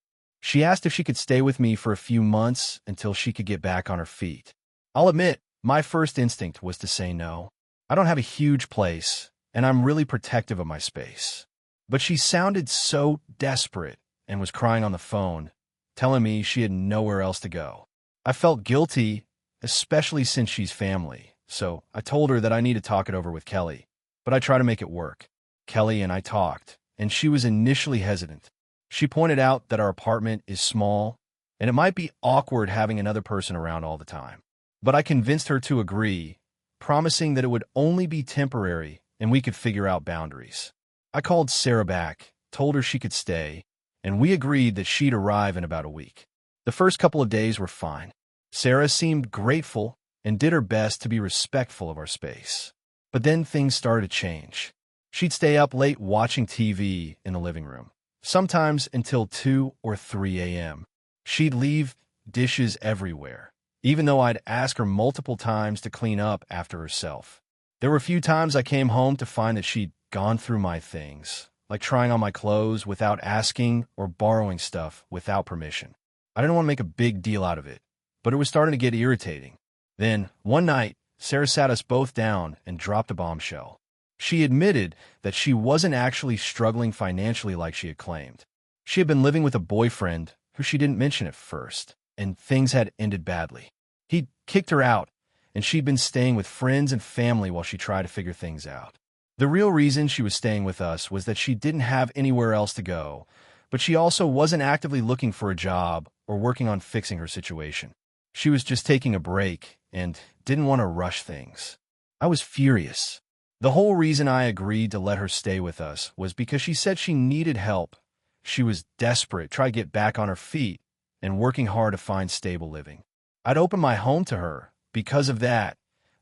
She asked if she could stay with me for a few months until she could get back on her feet. I'll admit, my first instinct was to say no. I don't have a huge place, and I'm really protective of my space. But she sounded so desperate and was crying on the phone, telling me she had nowhere else to go. I felt guilty, especially since she's family, so I told her that I need to talk it over with Kelly, but I tried to make it work. Kelly and I talked, and she was initially hesitant. She pointed out that our apartment is small, and it might be awkward having another person around all the time. But I convinced her to agree, promising that it would only be temporary and we could figure out boundaries. I called Sarah back, told her she could stay, and we agreed that she'd arrive in about a week. The first couple of days were fine. Sarah seemed grateful and did her best to be respectful of our space. But then things started to change. She'd stay up late watching TV in the living room, sometimes until 2 or 3 a.m. She'd leave dishes everywhere, even though I'd ask her multiple times to clean up after herself. There were a few times I came home to find that she'd gone through my things, like trying on my clothes without asking or borrowing stuff without permission. I didn't want to make a big deal out of it, but it was starting to get irritating. Then, one night, Sarah sat us both down and dropped a bombshell. She admitted that she wasn't actually struggling financially like she had claimed. She had been living with a boyfriend who she didn't mention at first, and things had ended badly. He'd kicked her out, and she'd been staying with friends and family while she tried to figure things out. The real reason she was staying with us was that she didn't have anywhere else to go, but she also wasn't actively looking for a job or working on fixing her situation. She was just taking a break and didn't want to rush things. I was furious. The whole reason I agreed to let her stay with us was because she said she needed help. She was desperate, trying to get back on her feet, and working hard to find stable living. I'd open my home to her because of that,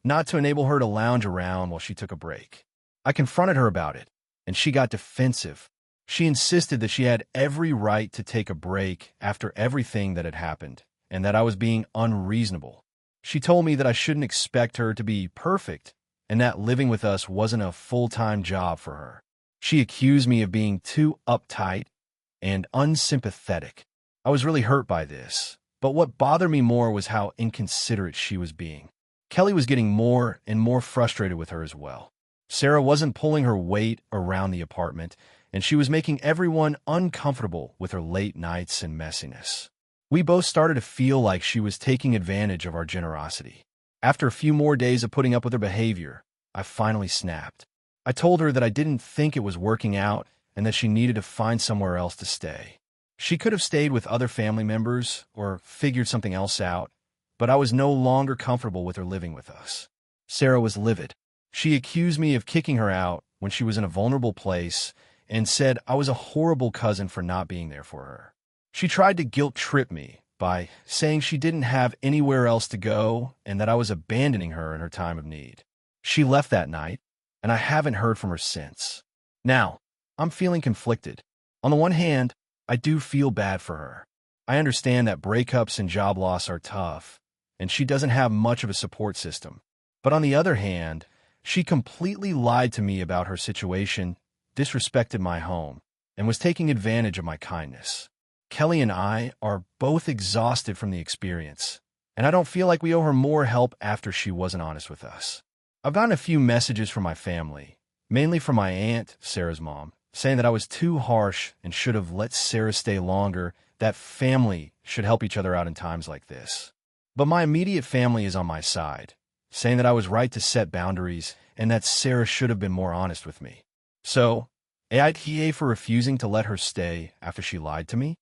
not to enable her to lounge around while she took a break. I confronted her about it, and she got defensive. She insisted that she had every right to take a break after everything that had happened, and that I was being unreasonable. She told me that I shouldn't expect her to be perfect, and that living with us wasn't a full-time job for her. She accused me of being too uptight and unsympathetic. I was really hurt by this, but what bothered me more was how inconsiderate she was being. Kelly was getting more and more frustrated with her as well. Sarah wasn't pulling her weight around the apartment, and she was making everyone uncomfortable with her late nights and messiness. We both started to feel like she was taking advantage of our generosity. After a few more days of putting up with her behavior, I finally snapped. I told her that I didn't think it was working out and that she needed to find somewhere else to stay. She could have stayed with other family members or figured something else out, but I was no longer comfortable with her living with us. Sarah was livid. She accused me of kicking her out when she was in a vulnerable place and said I was a horrible cousin for not being there for her. She tried to guilt-trip me by saying she didn't have anywhere else to go and that I was abandoning her in her time of need. She left that night, and I haven't heard from her since. Now, I'm feeling conflicted. On the one hand, I do feel bad for her. I understand that breakups and job loss are tough, and she doesn't have much of a support system. But on the other hand, she completely lied to me about her situation, disrespected my home, and was taking advantage of my kindness. Kelly and I are both exhausted from the experience, and I don't feel like we owe her more help after she wasn't honest with us. I've gotten a few messages from my family, mainly from my aunt, Sarah's mom, saying that I was too harsh and should have let Sarah stay longer, that family should help each other out in times like this. But my immediate family is on my side, saying that I was right to set boundaries and that Sarah should have been more honest with me. So, AITA for refusing to let her stay after she lied to me?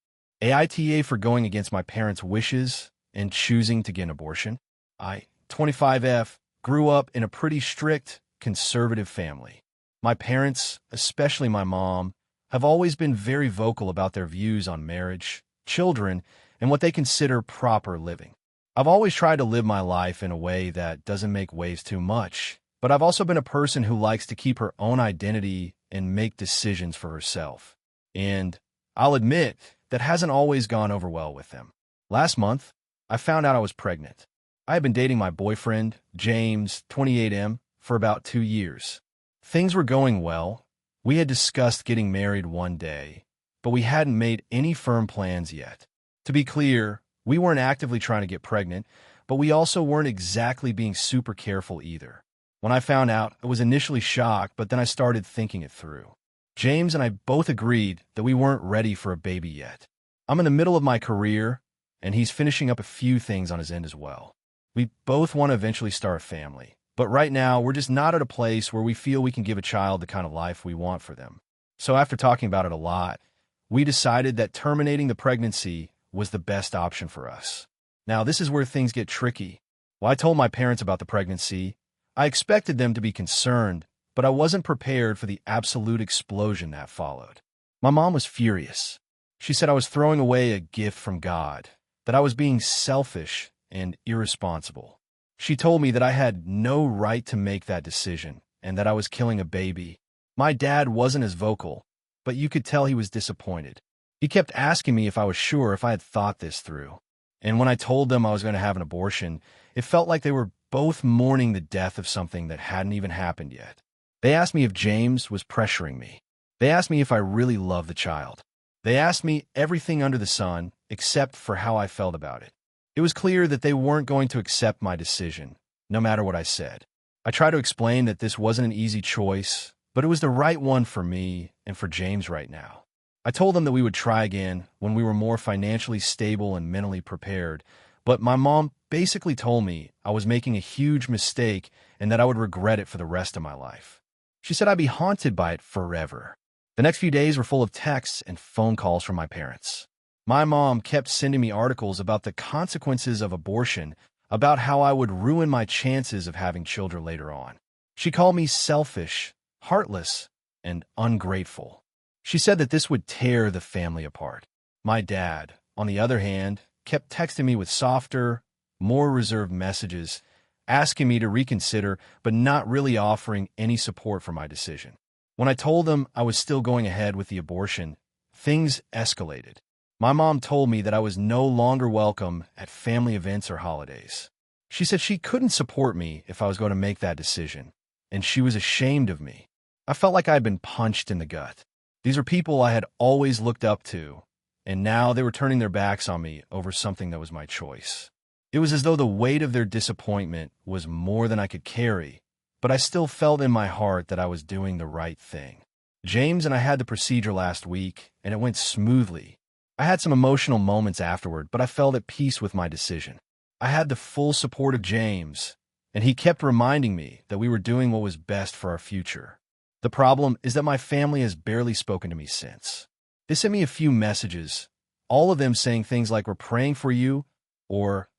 AITA for going against my parents' wishes and choosing to get an abortion? I, 25F, grew up in a pretty strict, conservative family. My parents, especially my mom, have always been very vocal about their views on marriage, children, and what they consider proper living. I've always tried to live my life in a way that doesn't make waves too much, but I've also been a person who likes to keep her own identity and make decisions for herself. And I'll admit, that hasn't always gone over well with them. Last month, I found out I was pregnant. I had been dating my boyfriend, James, 28M, for about 2 years. Things were going well. We had discussed getting married one day, but we hadn't made any firm plans yet. To be clear, we weren't actively trying to get pregnant, but we also weren't exactly being super careful either. When I found out, I was initially shocked, but then I started thinking it through. James and I both agreed that we weren't ready for a baby yet. I'm in the middle of my career, and he's finishing up a few things on his end as well. We both want to eventually start a family, but right now we're just not at a place where we feel we can give a child the kind of life we want for them. So after talking about it a lot, we decided that terminating the pregnancy was the best option for us. Now, this is where things get tricky. While I told my parents about the pregnancy, I expected them to be concerned, but I wasn't prepared for the absolute explosion that followed. My mom was furious. She said I was throwing away a gift from God, that I was being selfish and irresponsible. She told me that I had no right to make that decision and that I was killing a baby. My dad wasn't as vocal, but you could tell he was disappointed. He kept asking me if I was sure if I had thought this through. And when I told them I was going to have an abortion, it felt like they were both mourning the death of something that hadn't even happened yet. They asked me if James was pressuring me. They asked me if I really loved the child. They asked me everything under the sun except for how I felt about it. It was clear that they weren't going to accept my decision, no matter what I said. I tried to explain that this wasn't an easy choice, but it was the right one for me and for James right now. I told them that we would try again when we were more financially stable and mentally prepared, but my mom basically told me I was making a huge mistake and that I would regret it for the rest of my life. She said I'd be haunted by it forever. The next few days were full of texts and phone calls from my parents. My mom kept sending me articles about the consequences of abortion, about how I would ruin my chances of having children later on. She called me selfish, heartless, and ungrateful. She said that this would tear the family apart. My dad, on the other hand, kept texting me with softer, more reserved messages, asking me to reconsider, but not really offering any support for my decision. When I told them I was still going ahead with the abortion, things escalated. My mom told me that I was no longer welcome at family events or holidays. She said she couldn't support me if I was going to make that decision, and she was ashamed of me. I felt like I had been punched in the gut. These are people I had always looked up to, and now they were turning their backs on me over something that was my choice. It was as though the weight of their disappointment was more than I could carry, but I still felt in my heart that I was doing the right thing. James and I had the procedure last week, and it went smoothly. I had some emotional moments afterward, but I felt at peace with my decision. I had the full support of James, and he kept reminding me that we were doing what was best for our future. The problem is that my family has barely spoken to me since. They sent me a few messages, all of them saying things like, "We're praying for you," or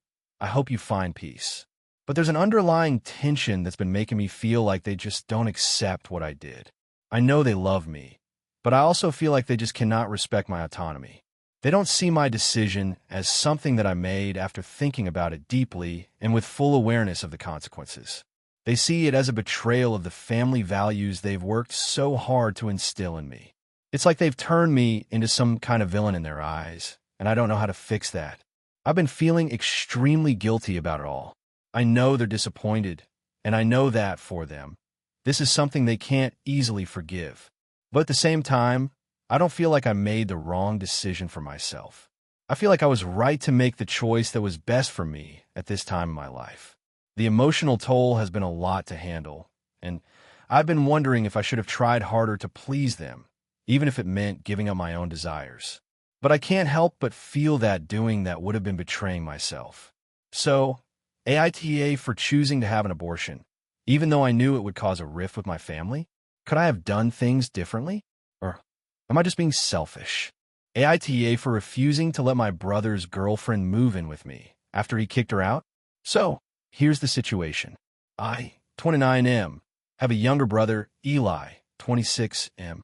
"I hope you find peace." But there's an underlying tension that's been making me feel like they just don't accept what I did. I know they love me, but I also feel like they just cannot respect my autonomy. They don't see my decision as something that I made after thinking about it deeply and with full awareness of the consequences. They see it as a betrayal of the family values they've worked so hard to instill in me. It's like they've turned me into some kind of villain in their eyes, and I don't know how to fix that. I've been feeling extremely guilty about it all. I know they're disappointed, and I know that for them, this is something they can't easily forgive. But at the same time, I don't feel like I made the wrong decision for myself. I feel like I was right to make the choice that was best for me at this time in my life. The emotional toll has been a lot to handle, and I've been wondering if I should have tried harder to please them, even if it meant giving up my own desires. But I can't help but feel that doing that would have been betraying myself. So, AITA for choosing to have an abortion, even though I knew it would cause a rift with my family? Could I have done things differently? Or am I just being selfish? AITA for refusing to let my brother's girlfriend move in with me after he kicked her out? So, here's the situation. I, 29M, have a younger brother, Eli, 26M.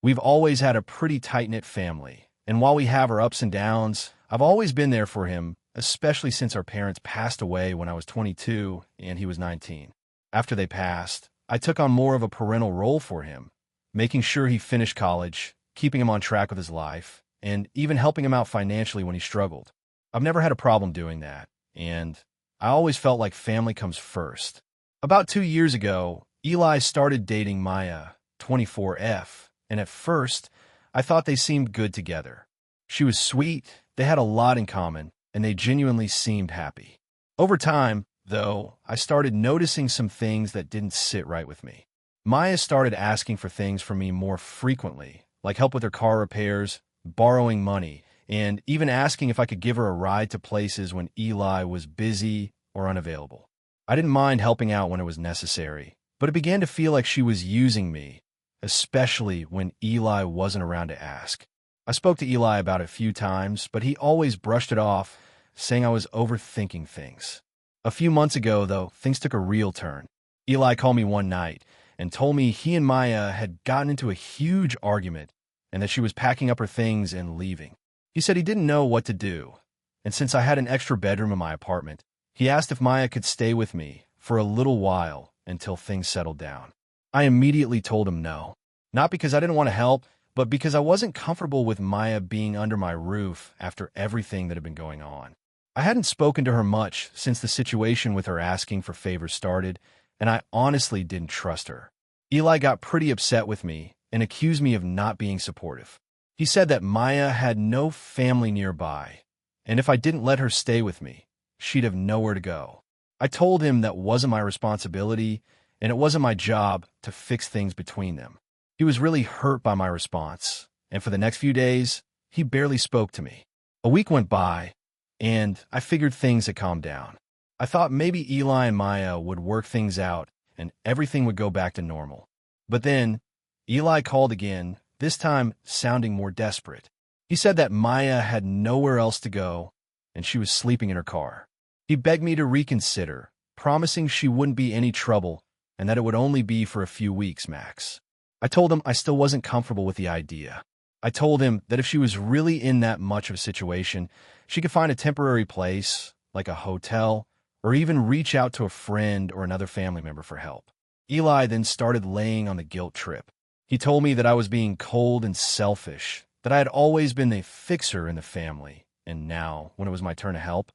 We've always had a pretty tight-knit family, and while we have our ups and downs, I've always been there for him, especially since our parents passed away when I was 22 and he was 19. After they passed, I took on more of a parental role for him, making sure he finished college, keeping him on track with his life, and even helping him out financially when he struggled. I've never had a problem doing that, and I always felt like family comes first. About 2 years ago, Eli started dating Maya, 24F, and at first, I thought they seemed good together. She was sweet, they had a lot in common, and they genuinely seemed happy. Over time, though, I started noticing some things that didn't sit right with me. Maya started asking for things from me more frequently, like help with her car repairs, borrowing money, and even asking if I could give her a ride to places when Eli was busy or unavailable. I didn't mind helping out when it was necessary, but it began to feel like she was using me, especially when Eli wasn't around to ask. I spoke to Eli about it a few times, but he always brushed it off, saying I was overthinking things. A few months ago, though, things took a real turn. Eli called me one night and told me he and Maya had gotten into a huge argument and that she was packing up her things and leaving. He said he didn't know what to do, and since I had an extra bedroom in my apartment, he asked if Maya could stay with me for a little while until things settled down. I immediately told him no, not because I didn't want to help, but because I wasn't comfortable with Maya being under my roof after everything that had been going on. I hadn't spoken to her much since the situation with her asking for favors started, and I honestly didn't trust her. Eli got pretty upset with me and accused me of not being supportive. He said that Maya had no family nearby, and if I didn't let her stay with me, she'd have nowhere to go. I told him that wasn't my responsibility, and it wasn't my job to fix things between them. He was really hurt by my response, and for the next few days, he barely spoke to me. A week went by, and I figured things had calmed down. I thought maybe Eli and Maya would work things out and everything would go back to normal. But then, Eli called again, this time sounding more desperate. He said that Maya had nowhere else to go, and she was sleeping in her car. He begged me to reconsider, promising she wouldn't be any trouble and that it would only be for a few weeks max. I told him I still wasn't comfortable with the idea. I told him that if she was really in that much of a situation, she could find a temporary place, like a hotel, or even reach out to a friend or another family member for help. Eli then started laying on the guilt trip. He told me that I was being cold and selfish, that I had always been the fixer in the family, and now, when it was my turn to help,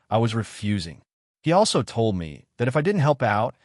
I was refusing. He also told me that if I didn't help out,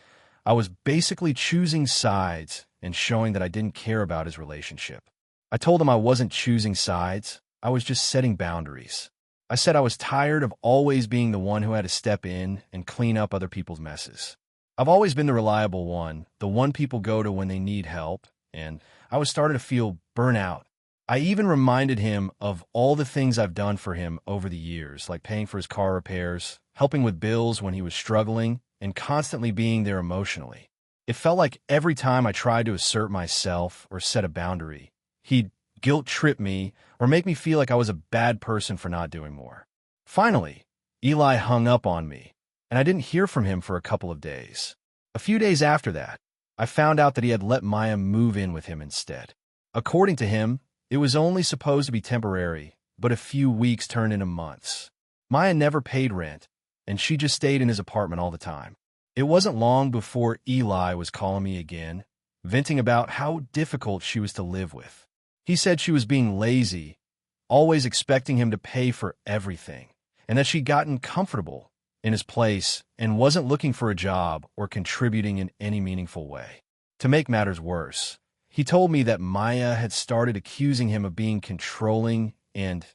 I was basically choosing sides and showing that I didn't care about his relationship. I told him I wasn't choosing sides, I was just setting boundaries. I said I was tired of always being the one who had to step in and clean up other people's messes. I've always been the reliable one, the one people go to when they need help, and I was starting to feel burnout. I even reminded him of all the things I've done for him over the years, like paying for his car repairs, helping with bills when he was struggling, and constantly being there emotionally. It felt like every time I tried to assert myself or set a boundary, he'd guilt-trip me or make me feel like I was a bad person for not doing more. Finally, Eli hung up on me, and I didn't hear from him for a couple of days. A few days after that, I found out that he had let Maya move in with him instead. According to him, it was only supposed to be temporary, but a few weeks turned into months. Maya never paid rent, and she just stayed in his apartment all the time. It wasn't long before Eli was calling me again, venting about how difficult she was to live with. He said she was being lazy, always expecting him to pay for everything, and that she'd gotten comfortable in his place and wasn't looking for a job or contributing in any meaningful way. To make matters worse, He told me that Maya had started accusing him of being controlling and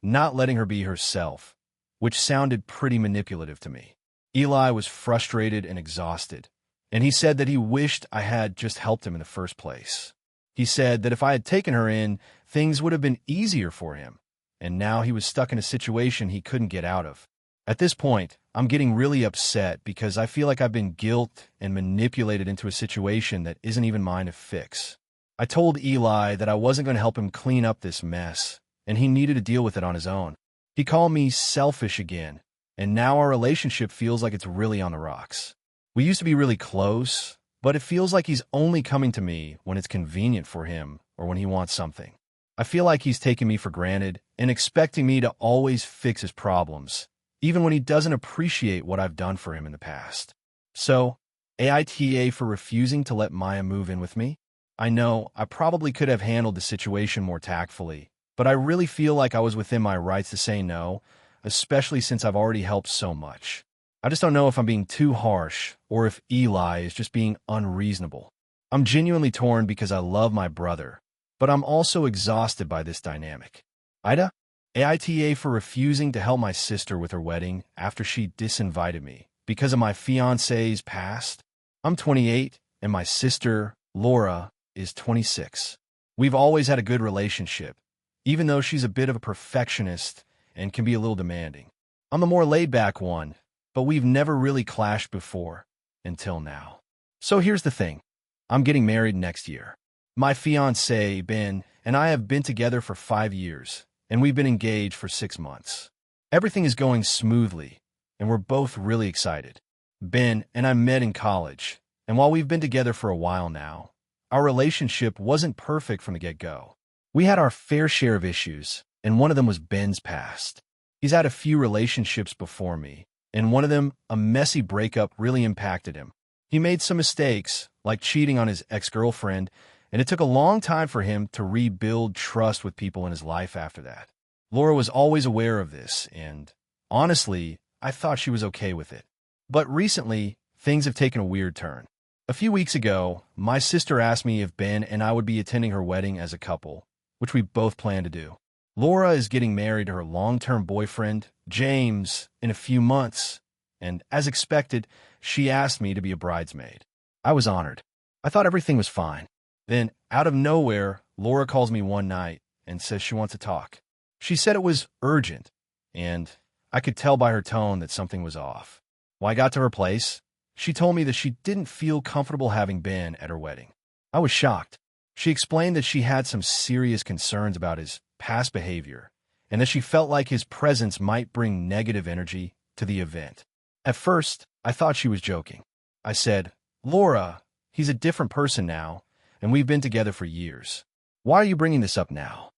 not letting her be herself, which sounded pretty manipulative to me. Eli was frustrated and exhausted, and he said that he wished I had just helped him in the first place. He said that if I had taken her in, things would have been easier for him, and now he was stuck in a situation he couldn't get out of. At this point, I'm getting really upset because I feel like I've been guilt and manipulated into a situation that isn't even mine to fix. I told Eli that I wasn't going to help him clean up this mess, and he needed to deal with it on his own. He called me selfish again, and now our relationship feels like it's really on the rocks. We used to be really close, but it feels like he's only coming to me when it's convenient for him or when he wants something. I feel like he's taking me for granted and expecting me to always fix his problems, even when he doesn't appreciate what I've done for him in the past. So, AITA for refusing to let Maya move in with me? I know I probably could have handled the situation more tactfully, but I really feel like I was within my rights to say no, especially since I've already helped so much. I just don't know if I'm being too harsh or if Eli is just being unreasonable. I'm genuinely torn because I love my brother, but I'm also exhausted by this dynamic. AITA for refusing to help my sister with her wedding after she disinvited me because of my fiancé's past. I'm 28 and my sister, Laura, is 26. We've always had a good relationship, even though she's a bit of a perfectionist and can be a little demanding. I'm the more laid-back one, but we've never really clashed before, until now. So here's the thing. I'm getting married next year. My fiancé, Ben, and I have been together for 5 years, and we've been engaged for 6 months. Everything is going smoothly, and we're both really excited. Ben and I met in college, and while we've been together for a while now, our relationship wasn't perfect from the get-go. We had our fair share of issues, and one of them was Ben's past. He's had a few relationships before me, and one of them, a messy breakup, really impacted him. He made some mistakes, like cheating on his ex-girlfriend, and it took a long time for him to rebuild trust with people in his life after that. Laura was always aware of this, and honestly, I thought she was okay with it. But recently, things have taken a weird turn. A few weeks ago, my sister asked me if Ben and I would be attending her wedding as a couple, which we both plan to do. Laura is getting married to her long-term boyfriend, James, in a few months, and as expected, she asked me to be a bridesmaid. I was honored. I thought everything was fine. Then, out of nowhere, Laura calls me one night and says she wants to talk. She said it was urgent, and I could tell by her tone that something was off. When I got to her place, she told me that she didn't feel comfortable having Ben at her wedding. I was shocked. She explained that she had some serious concerns about his past behavior, and that she felt like his presence might bring negative energy to the event. At first, I thought she was joking. I said, "Laura, he's a different person now, and we've been together for years. Why are you bringing this up now?"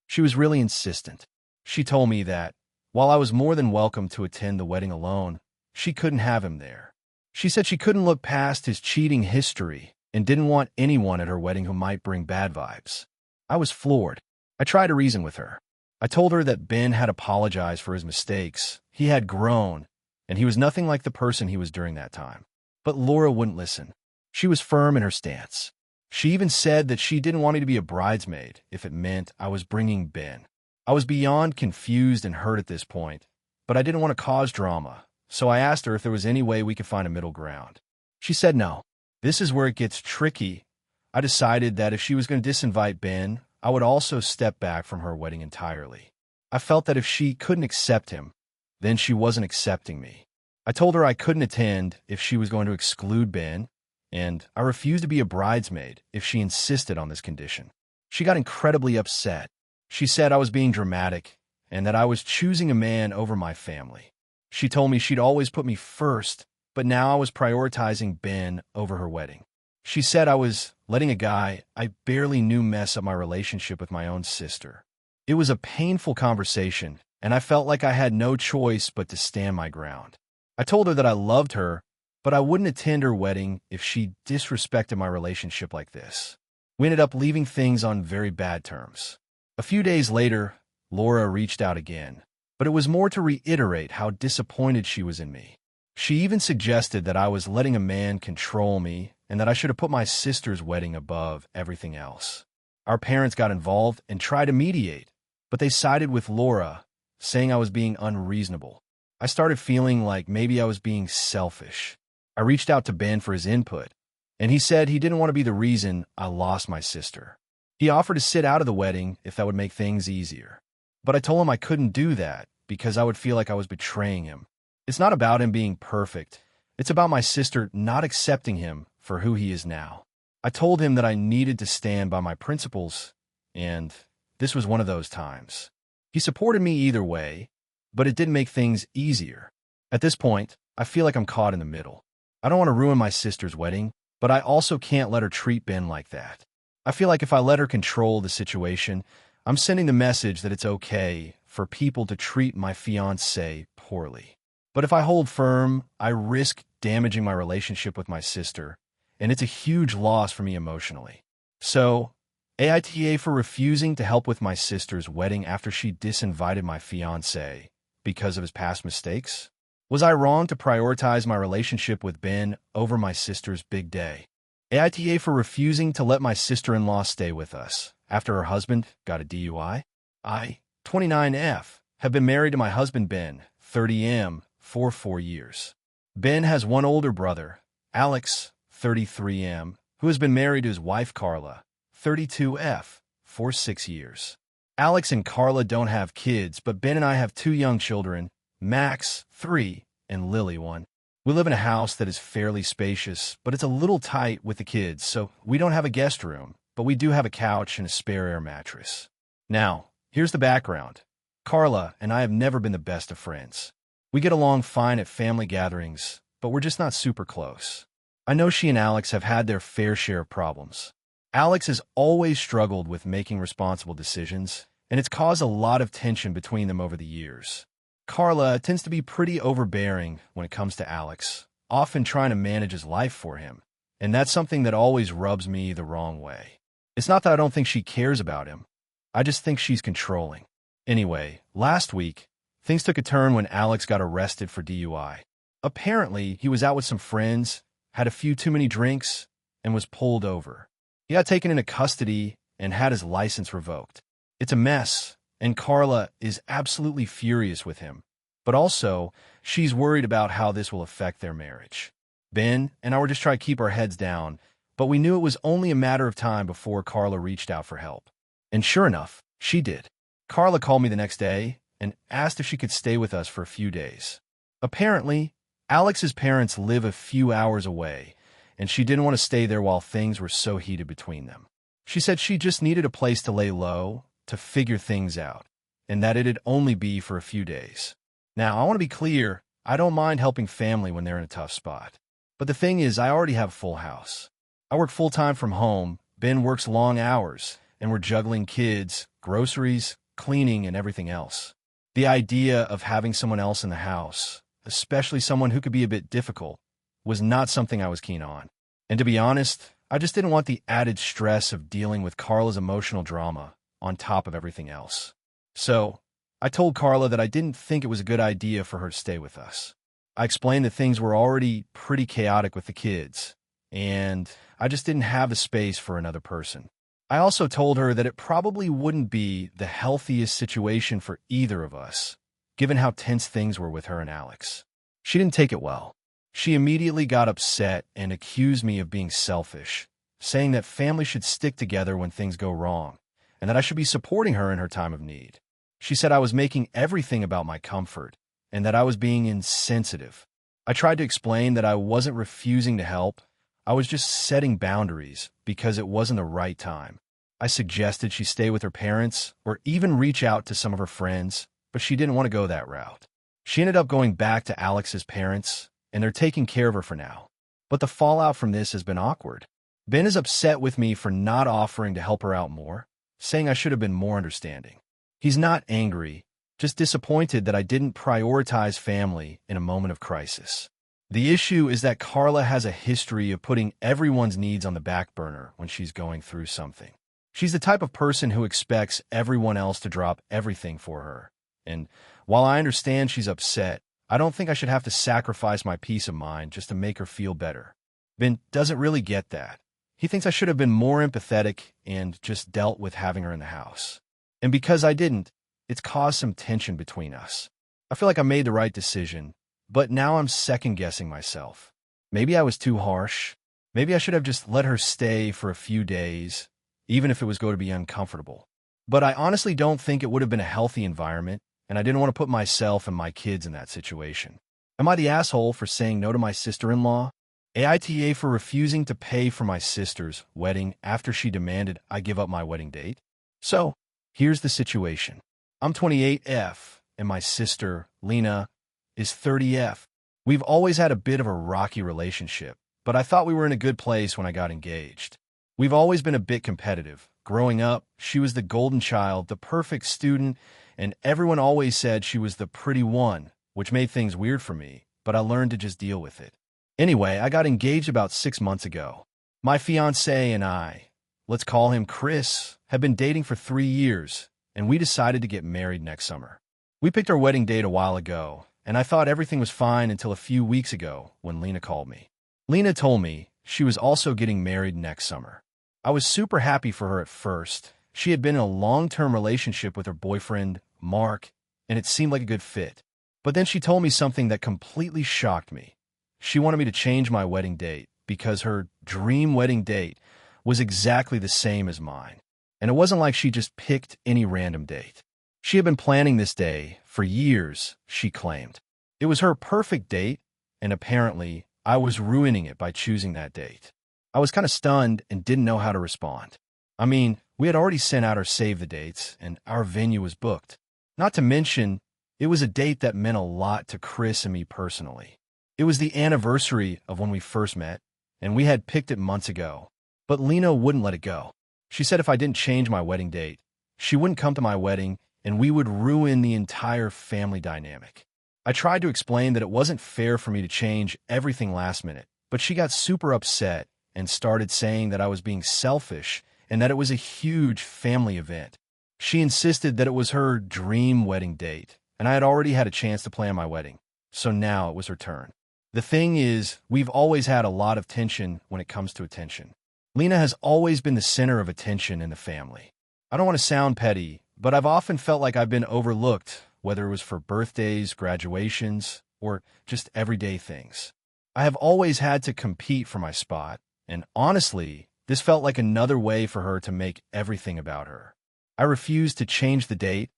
She was really insistent. She told me that, while I was more than welcome to attend the wedding alone, she couldn't have him there. She said she couldn't look past his cheating history and didn't want anyone at her wedding who might bring bad vibes. I was floored. I tried to reason with her. I told her that Ben had apologized for his mistakes. He had grown, and he was nothing like the person he was during that time. But Laura wouldn't listen. She was firm in her stance. She even said that she didn't want me to be a bridesmaid if it meant I was bringing Ben. I was beyond confused and hurt at this point, but I didn't want to cause drama, so I asked her if there was any way we could find a middle ground. She said no. This is where it gets tricky. I decided that if she was going to disinvite Ben, I would also step back from her wedding entirely. I felt that if she couldn't accept him, then she wasn't accepting me. I told her I couldn't attend if she was going to exclude Ben, and I refused to be a bridesmaid if she insisted on this condition. She got incredibly upset. She said I was being dramatic and that I was choosing a man over my family. She told me she'd always put me first, but now I was prioritizing Ben over her wedding. She said I was letting a guy I barely knew mess up my relationship with my own sister. It was a painful conversation, and I felt like I had no choice but to stand my ground. I told her that I loved her, but I wouldn't attend her wedding if she disrespected my relationship like this. We ended up leaving things on very bad terms. A few days later, Laura reached out again, but it was more to reiterate how disappointed she was in me. She even suggested that I was letting a man control me and that I should have put my sister's wedding above everything else. Our parents got involved and tried to mediate, but they sided with Laura, saying I was being unreasonable. I started feeling like maybe I was being selfish. I reached out to Ben for his input, and he said he didn't want to be the reason I lost my sister. He offered to sit out of the wedding if that would make things easier. But I told him I couldn't do that because I would feel like I was betraying him. It's not about him being perfect. It's about my sister not accepting him for who he is now. I told him that I needed to stand by my principles, and this was one of those times. He supported me either way, but it didn't make things easier. At this point, I feel like I'm caught in the middle. I don't want to ruin my sister's wedding, but I also can't let her treat Ben like that. I feel like if I let her control the situation, I'm sending the message that it's okay for people to treat my fiancé poorly. But if I hold firm, I risk damaging my relationship with my sister, and it's a huge loss for me emotionally. So, AITA for refusing to help with my sister's wedding after she disinvited my fiancé because of his past mistakes? Was I wrong to prioritize my relationship with Ben over my sister's big day? AITA for refusing to let my sister-in-law stay with us after her husband got a DUI? I, 29F, have been married to my husband Ben, 30M, for 4 years. Ben has one older brother, Alex, 33M, who has been married to his wife Carla, 32F, for 6 years. Alex and Carla don't have kids, but Ben and I have 2 young children, Max, 3, and Lily, 1. We live in a house that is fairly spacious, but it's a little tight with the kids, so we don't have a guest room, but we do have a couch and a spare air mattress. Now, here's the background. Carla and I have never been the best of friends. We get along fine at family gatherings, but we're just not super close. I know she and Alex have had their fair share of problems. Alex has always struggled with making responsible decisions, and it's caused a lot of tension between them over the years. Carla tends to be pretty overbearing when it comes to Alex, often trying to manage his life for him, and that's something that always rubs me the wrong way. It's not that I don't think she cares about him. I just think she's controlling. Anyway, last week, things took a turn when Alex got arrested for DUI. Apparently, he was out with some friends, had a few too many drinks, and was pulled over. He got taken into custody and had his license revoked. It's a mess, and Carla is absolutely furious with him. But also, she's worried about how this will affect their marriage. Ben and I were just trying to keep our heads down, but we knew it was only a matter of time before Carla reached out for help. And sure enough, she did. Carla called me the next day and asked if she could stay with us for a few days. Apparently, Alex's parents live a few hours away, and she didn't want to stay there while things were so heated between them. She said she just needed a place to lay low, to figure things out, and that it'd only be for a few days. Now, I want to be clear, I don't mind helping family when they're in a tough spot. But the thing is, I already have a full house. I work full-time from home, Ben works long hours, and we're juggling kids, groceries, cleaning, and everything else. The idea of having someone else in the house, especially someone who could be a bit difficult, was not something I was keen on. And to be honest, I just didn't want the added stress of dealing with Carla's emotional drama on top of everything else. So, I told Carla that I didn't think it was a good idea for her to stay with us. I explained that things were already pretty chaotic with the kids, and I just didn't have the space for another person. I also told her that it probably wouldn't be the healthiest situation for either of us, given how tense things were with her and Alex. She didn't take it well. She immediately got upset and accused me of being selfish, saying that family should stick together when things go wrong, and that I should be supporting her in her time of need. She said I was making everything about my comfort, and that I was being insensitive. I tried to explain that I wasn't refusing to help, I was just setting boundaries because it wasn't the right time. I suggested she stay with her parents or even reach out to some of her friends, but she didn't want to go that route. She ended up going back to Alex's parents, and they're taking care of her for now. But the fallout from this has been awkward. Ben is upset with me for not offering to help her out more, saying I should have been more understanding. He's not angry, just disappointed that I didn't prioritize family in a moment of crisis. The issue is that Carla has a history of putting everyone's needs on the back burner when she's going through something. She's the type of person who expects everyone else to drop everything for her. And while I understand she's upset, I don't think I should have to sacrifice my peace of mind just to make her feel better. Ben doesn't really get that. He thinks I should have been more empathetic and just dealt with having her in the house. And because I didn't, it's caused some tension between us. I feel like I made the right decision, but now I'm second-guessing myself. Maybe I was too harsh. Maybe I should have just let her stay for a few days, even if it was going to be uncomfortable. But I honestly don't think it would have been a healthy environment, and I didn't want to put myself and my kids in that situation. Am I the asshole for saying no to my sister-in-law? AITA for refusing to pay for my sister's wedding after she demanded I give up my wedding date? So, here's the situation. I'm 28F, and my sister, Lena, is 30F. We've always had a bit of a rocky relationship, but I thought we were in a good place when I got engaged. We've always been a bit competitive. Growing up, she was the golden child, the perfect student, and everyone always said she was the pretty one, which made things weird for me, but I learned to just deal with it. Anyway, I got engaged about 6 months ago. My fiancé and I, let's call him Chris, have been dating for 3 years, and we decided to get married next summer. We picked our wedding date a while ago, and I thought everything was fine until a few weeks ago when Lena called me. Lena told me she was also getting married next summer. I was super happy for her at first. She had been in a long-term relationship with her boyfriend, Mark, and it seemed like a good fit. But then she told me something that completely shocked me. She wanted me to change my wedding date because her dream wedding date was exactly the same as mine. And it wasn't like she just picked any random date. She had been planning this day for years, she claimed. It was her perfect date, and apparently I was ruining it by choosing that date. I was kind of stunned and didn't know how to respond. I mean, we had already sent out our save the dates, and our venue was booked. Not to mention, it was a date that meant a lot to Chris and me personally. It was the anniversary of when we first met, and we had picked it months ago. But Lena wouldn't let it go. She said if I didn't change my wedding date, she wouldn't come to my wedding, and we would ruin the entire family dynamic. I tried to explain that it wasn't fair for me to change everything last minute, but she got super upset and started saying that I was being selfish and that it was a huge family event. She insisted that it was her dream wedding date, and I had already had a chance to plan my wedding, so now it was her turn. The thing is, we've always had a lot of tension when it comes to attention. Lena has always been the center of attention in the family. I don't want to sound petty, but I've often felt like I've been overlooked, whether it was for birthdays, graduations, or just everyday things. I have always had to compete for my spot, and honestly, this felt like another way for her to make everything about her. I refused to change the date,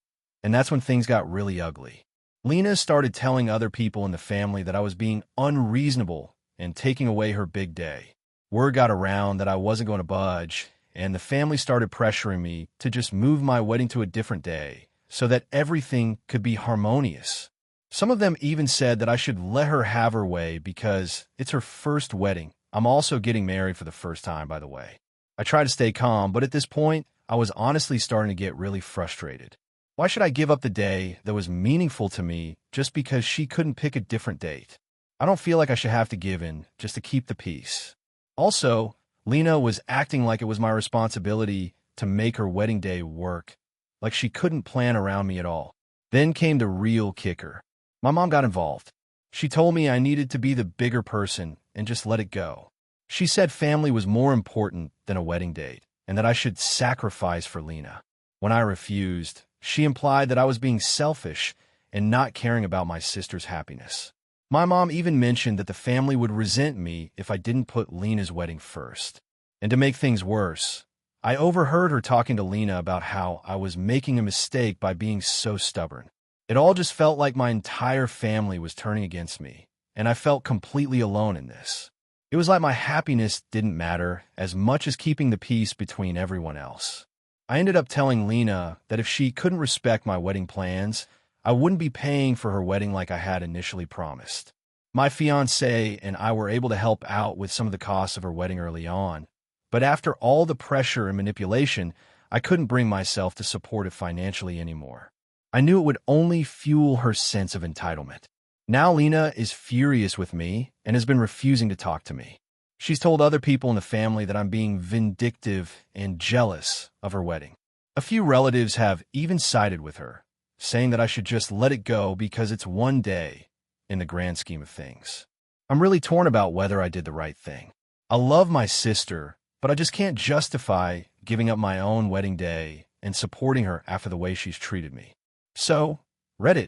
and that's when things got really ugly. Lena started telling other people in the family that I was being unreasonable and taking away her big day. Word got around that I wasn't going to budge, and the family started pressuring me to just move my wedding to a different day so that everything could be harmonious. Some of them even said that I should let her have her way because it's her first wedding. I'm also getting married for the first time, by the way. I tried to stay calm, but at this point, I was honestly starting to get really frustrated. Why should I give up the day that was meaningful to me just because she couldn't pick a different date? I don't feel like I should have to give in just to keep the peace. Also, Lena was acting like it was my responsibility to make her wedding day work, like she couldn't plan around me at all. Then came the real kicker. My mom got involved. She told me I needed to be the bigger person and just let it go. She said family was more important than a wedding date and that I should sacrifice for Lena. When I refused, she implied that I was being selfish and not caring about my sister's happiness. My mom even mentioned that the family would resent me if I didn't put Lena's wedding first. And to make things worse, I overheard her talking to Lena about how I was making a mistake by being so stubborn. It all just felt like my entire family was turning against me, and I felt completely alone in this. It was like my happiness didn't matter as much as keeping the peace between everyone else. I ended up telling Lena that if she couldn't respect my wedding plans, I wouldn't be paying for her wedding like I had initially promised. My fiancé and I were able to help out with some of the costs of her wedding early on, but after all the pressure and manipulation, I couldn't bring myself to support it financially anymore. I knew it would only fuel her sense of entitlement. Now Lena is furious with me and has been refusing to talk to me. She's told other people in the family that I'm being vindictive and jealous of her wedding. A few relatives have even sided with her, saying that I should just let it go because it's one day in the grand scheme of things. I'm really torn about whether I did the right thing. I love my sister, but I just can't justify giving up my own wedding day and supporting her after the way she's treated me. So, Reddit,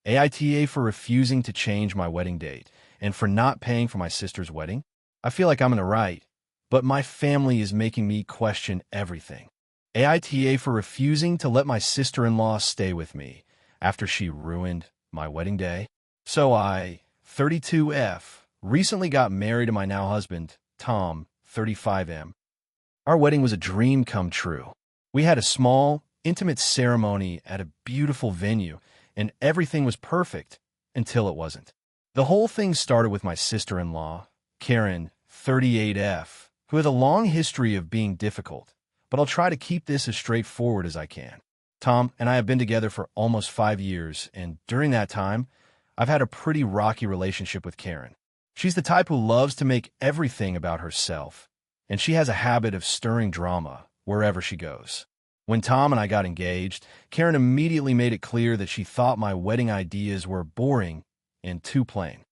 AITA for refusing to change my wedding date and for not paying for my sister's wedding. I feel like I'm in the right, but my family is making me question everything. AITA for refusing to let my sister-in-law stay with me after she ruined my wedding day. So I, 32F, recently got married to my now husband, Tom, 35M. Our wedding was a dream come true. We had a small, intimate ceremony at a beautiful venue, and everything was perfect until it wasn't. The whole thing started with my sister-in-law, Karen, 38F, who had a long history of being difficult, but I'll try to keep this as straightforward as I can. Tom and I have been together for almost 5 years, and during that time, I've had a pretty rocky relationship with Karen. She's the type who loves to make everything about herself, and she has a habit of stirring drama wherever she goes. When Tom and I got engaged, Karen immediately made it clear that she thought my wedding ideas were boring and too plain.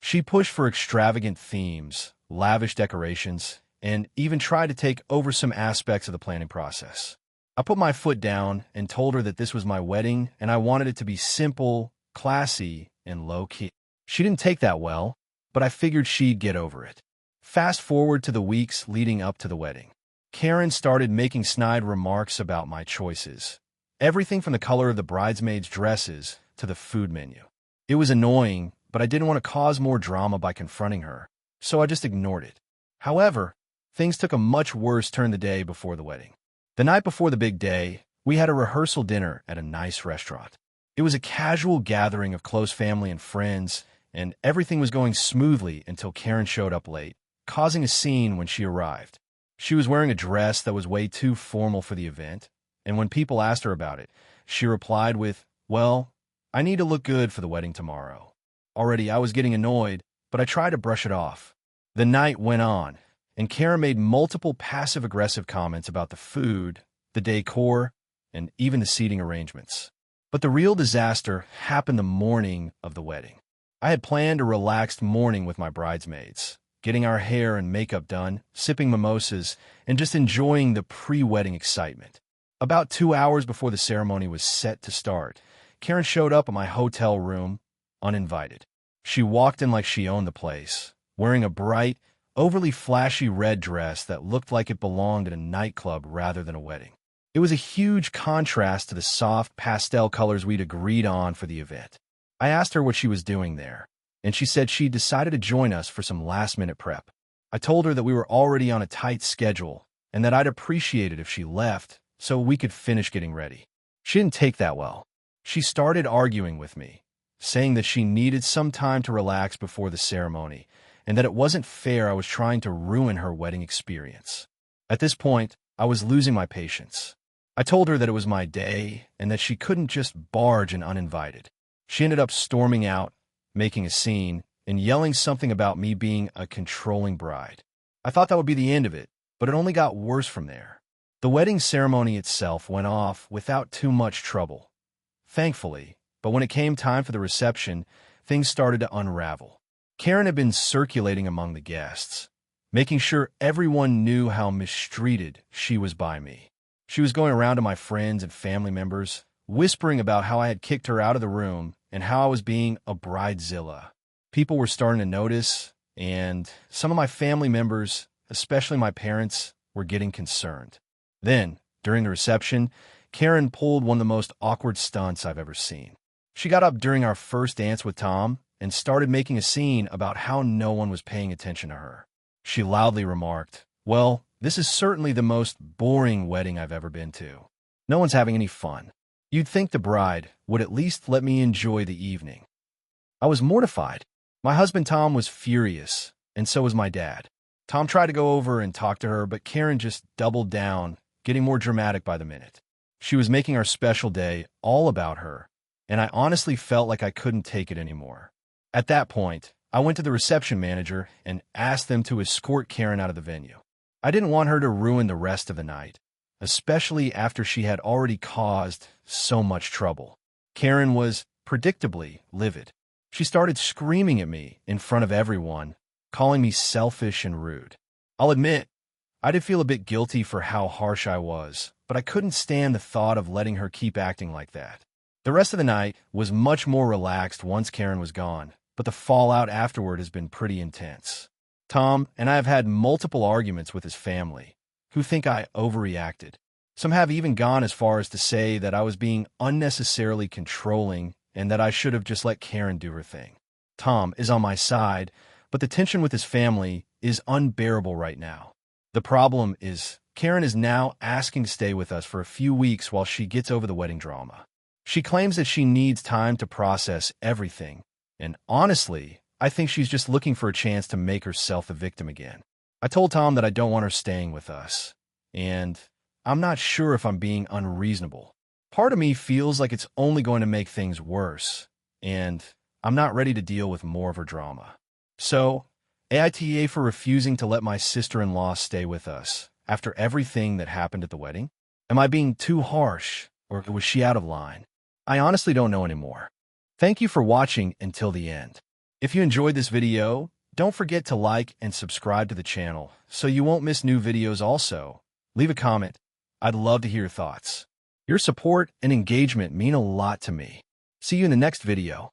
She pushed for extravagant themes, lavish decorations, and even tried to take over some aspects of the planning process. I put my foot down and told her that this was my wedding and I wanted it to be simple, classy, and low-key. She didn't take that well, but I figured she'd get over it. Fast forward to the weeks leading up to the wedding. Karen started making snide remarks about my choices. Everything from the color of the bridesmaids' dresses to the food menu. It was annoying, but I didn't want to cause more drama by confronting her, so I just ignored it. However, things took a much worse turn the day before the wedding. The night before the big day, we had a rehearsal dinner at a nice restaurant. It was a casual gathering of close family and friends, and everything was going smoothly until Karen showed up late, causing a scene when she arrived. She was wearing a dress that was way too formal for the event, and when people asked her about it, she replied with, "Well, I need to look good for the wedding tomorrow." Already I was getting annoyed, but I tried to brush it off. The night went on, and Karen made multiple passive-aggressive comments about the food, the decor, and even the seating arrangements. But the real disaster happened the morning of the wedding. I had planned a relaxed morning with my bridesmaids, getting our hair and makeup done, sipping mimosas, and just enjoying the pre-wedding excitement. About 2 hours before the ceremony was set to start, Karen showed up at my hotel room, uninvited. She walked in like she owned the place, wearing a bright, overly flashy red dress that looked like it belonged at a nightclub rather than a wedding. It was a huge contrast to the soft pastel colors we'd agreed on for the event. I asked her what she was doing there, and she said she'd decided to join us for some last-minute prep. I told her that we were already on a tight schedule and that I'd appreciate it if she left so we could finish getting ready. She didn't take that well. She started arguing with me, saying that she needed some time to relax before the ceremony and that it wasn't fair I was trying to ruin her wedding experience. At this point, I was losing my patience. I told her that it was my day and that she couldn't just barge in uninvited. She ended up storming out, making a scene, and yelling something about me being a controlling bride. I thought that would be the end of it, but it only got worse from there. The wedding ceremony itself went off without too much trouble, thankfully, but when it came time for the reception, things started to unravel. Karen had been circulating among the guests, making sure everyone knew how mistreated she was by me. She was going around to my friends and family members, whispering about how I had kicked her out of the room and how I was being a bridezilla. People were starting to notice, and some of my family members, especially my parents, were getting concerned. Then, during the reception, Karen pulled one of the most awkward stunts I've ever seen. She got up during our first dance with Tom and started making a scene about how no one was paying attention to her. She loudly remarked, "Well, this is certainly the most boring wedding I've ever been to. No one's having any fun. You'd think the bride would at least let me enjoy the evening." I was mortified. My husband Tom was furious, and so was my dad. Tom tried to go over and talk to her, but Karen just doubled down, getting more dramatic by the minute. She was making our special day all about her, and I honestly felt like I couldn't take it anymore. At that point, I went to the reception manager and asked them to escort Karen out of the venue. I didn't want her to ruin the rest of the night, especially after she had already caused so much trouble. Karen was predictably livid. She started screaming at me in front of everyone, calling me selfish and rude. I'll admit, I did feel a bit guilty for how harsh I was, but I couldn't stand the thought of letting her keep acting like that. The rest of the night was much more relaxed once Karen was gone, but the fallout afterward has been pretty intense. Tom and I have had multiple arguments with his family, who think I overreacted. Some have even gone as far as to say that I was being unnecessarily controlling and that I should have just let Karen do her thing. Tom is on my side, but the tension with his family is unbearable right now. The problem is, Karen is now asking to stay with us for a few weeks while she gets over the wedding drama. She claims that she needs time to process everything, and honestly, I think she's just looking for a chance to make herself the victim again. I told Tom that I don't want her staying with us, and I'm not sure if I'm being unreasonable. Part of me feels like it's only going to make things worse, and I'm not ready to deal with more of her drama. So, AITA for refusing to let my sister-in-law stay with us after everything that happened at the wedding? Am I being too harsh, or was she out of line? I honestly don't know anymore. Thank you for watching until the end. If you enjoyed this video, don't forget to like and subscribe to the channel so you won't miss new videos also. Leave a comment. I'd love to hear your thoughts. Your support and engagement mean a lot to me. See you in the next video.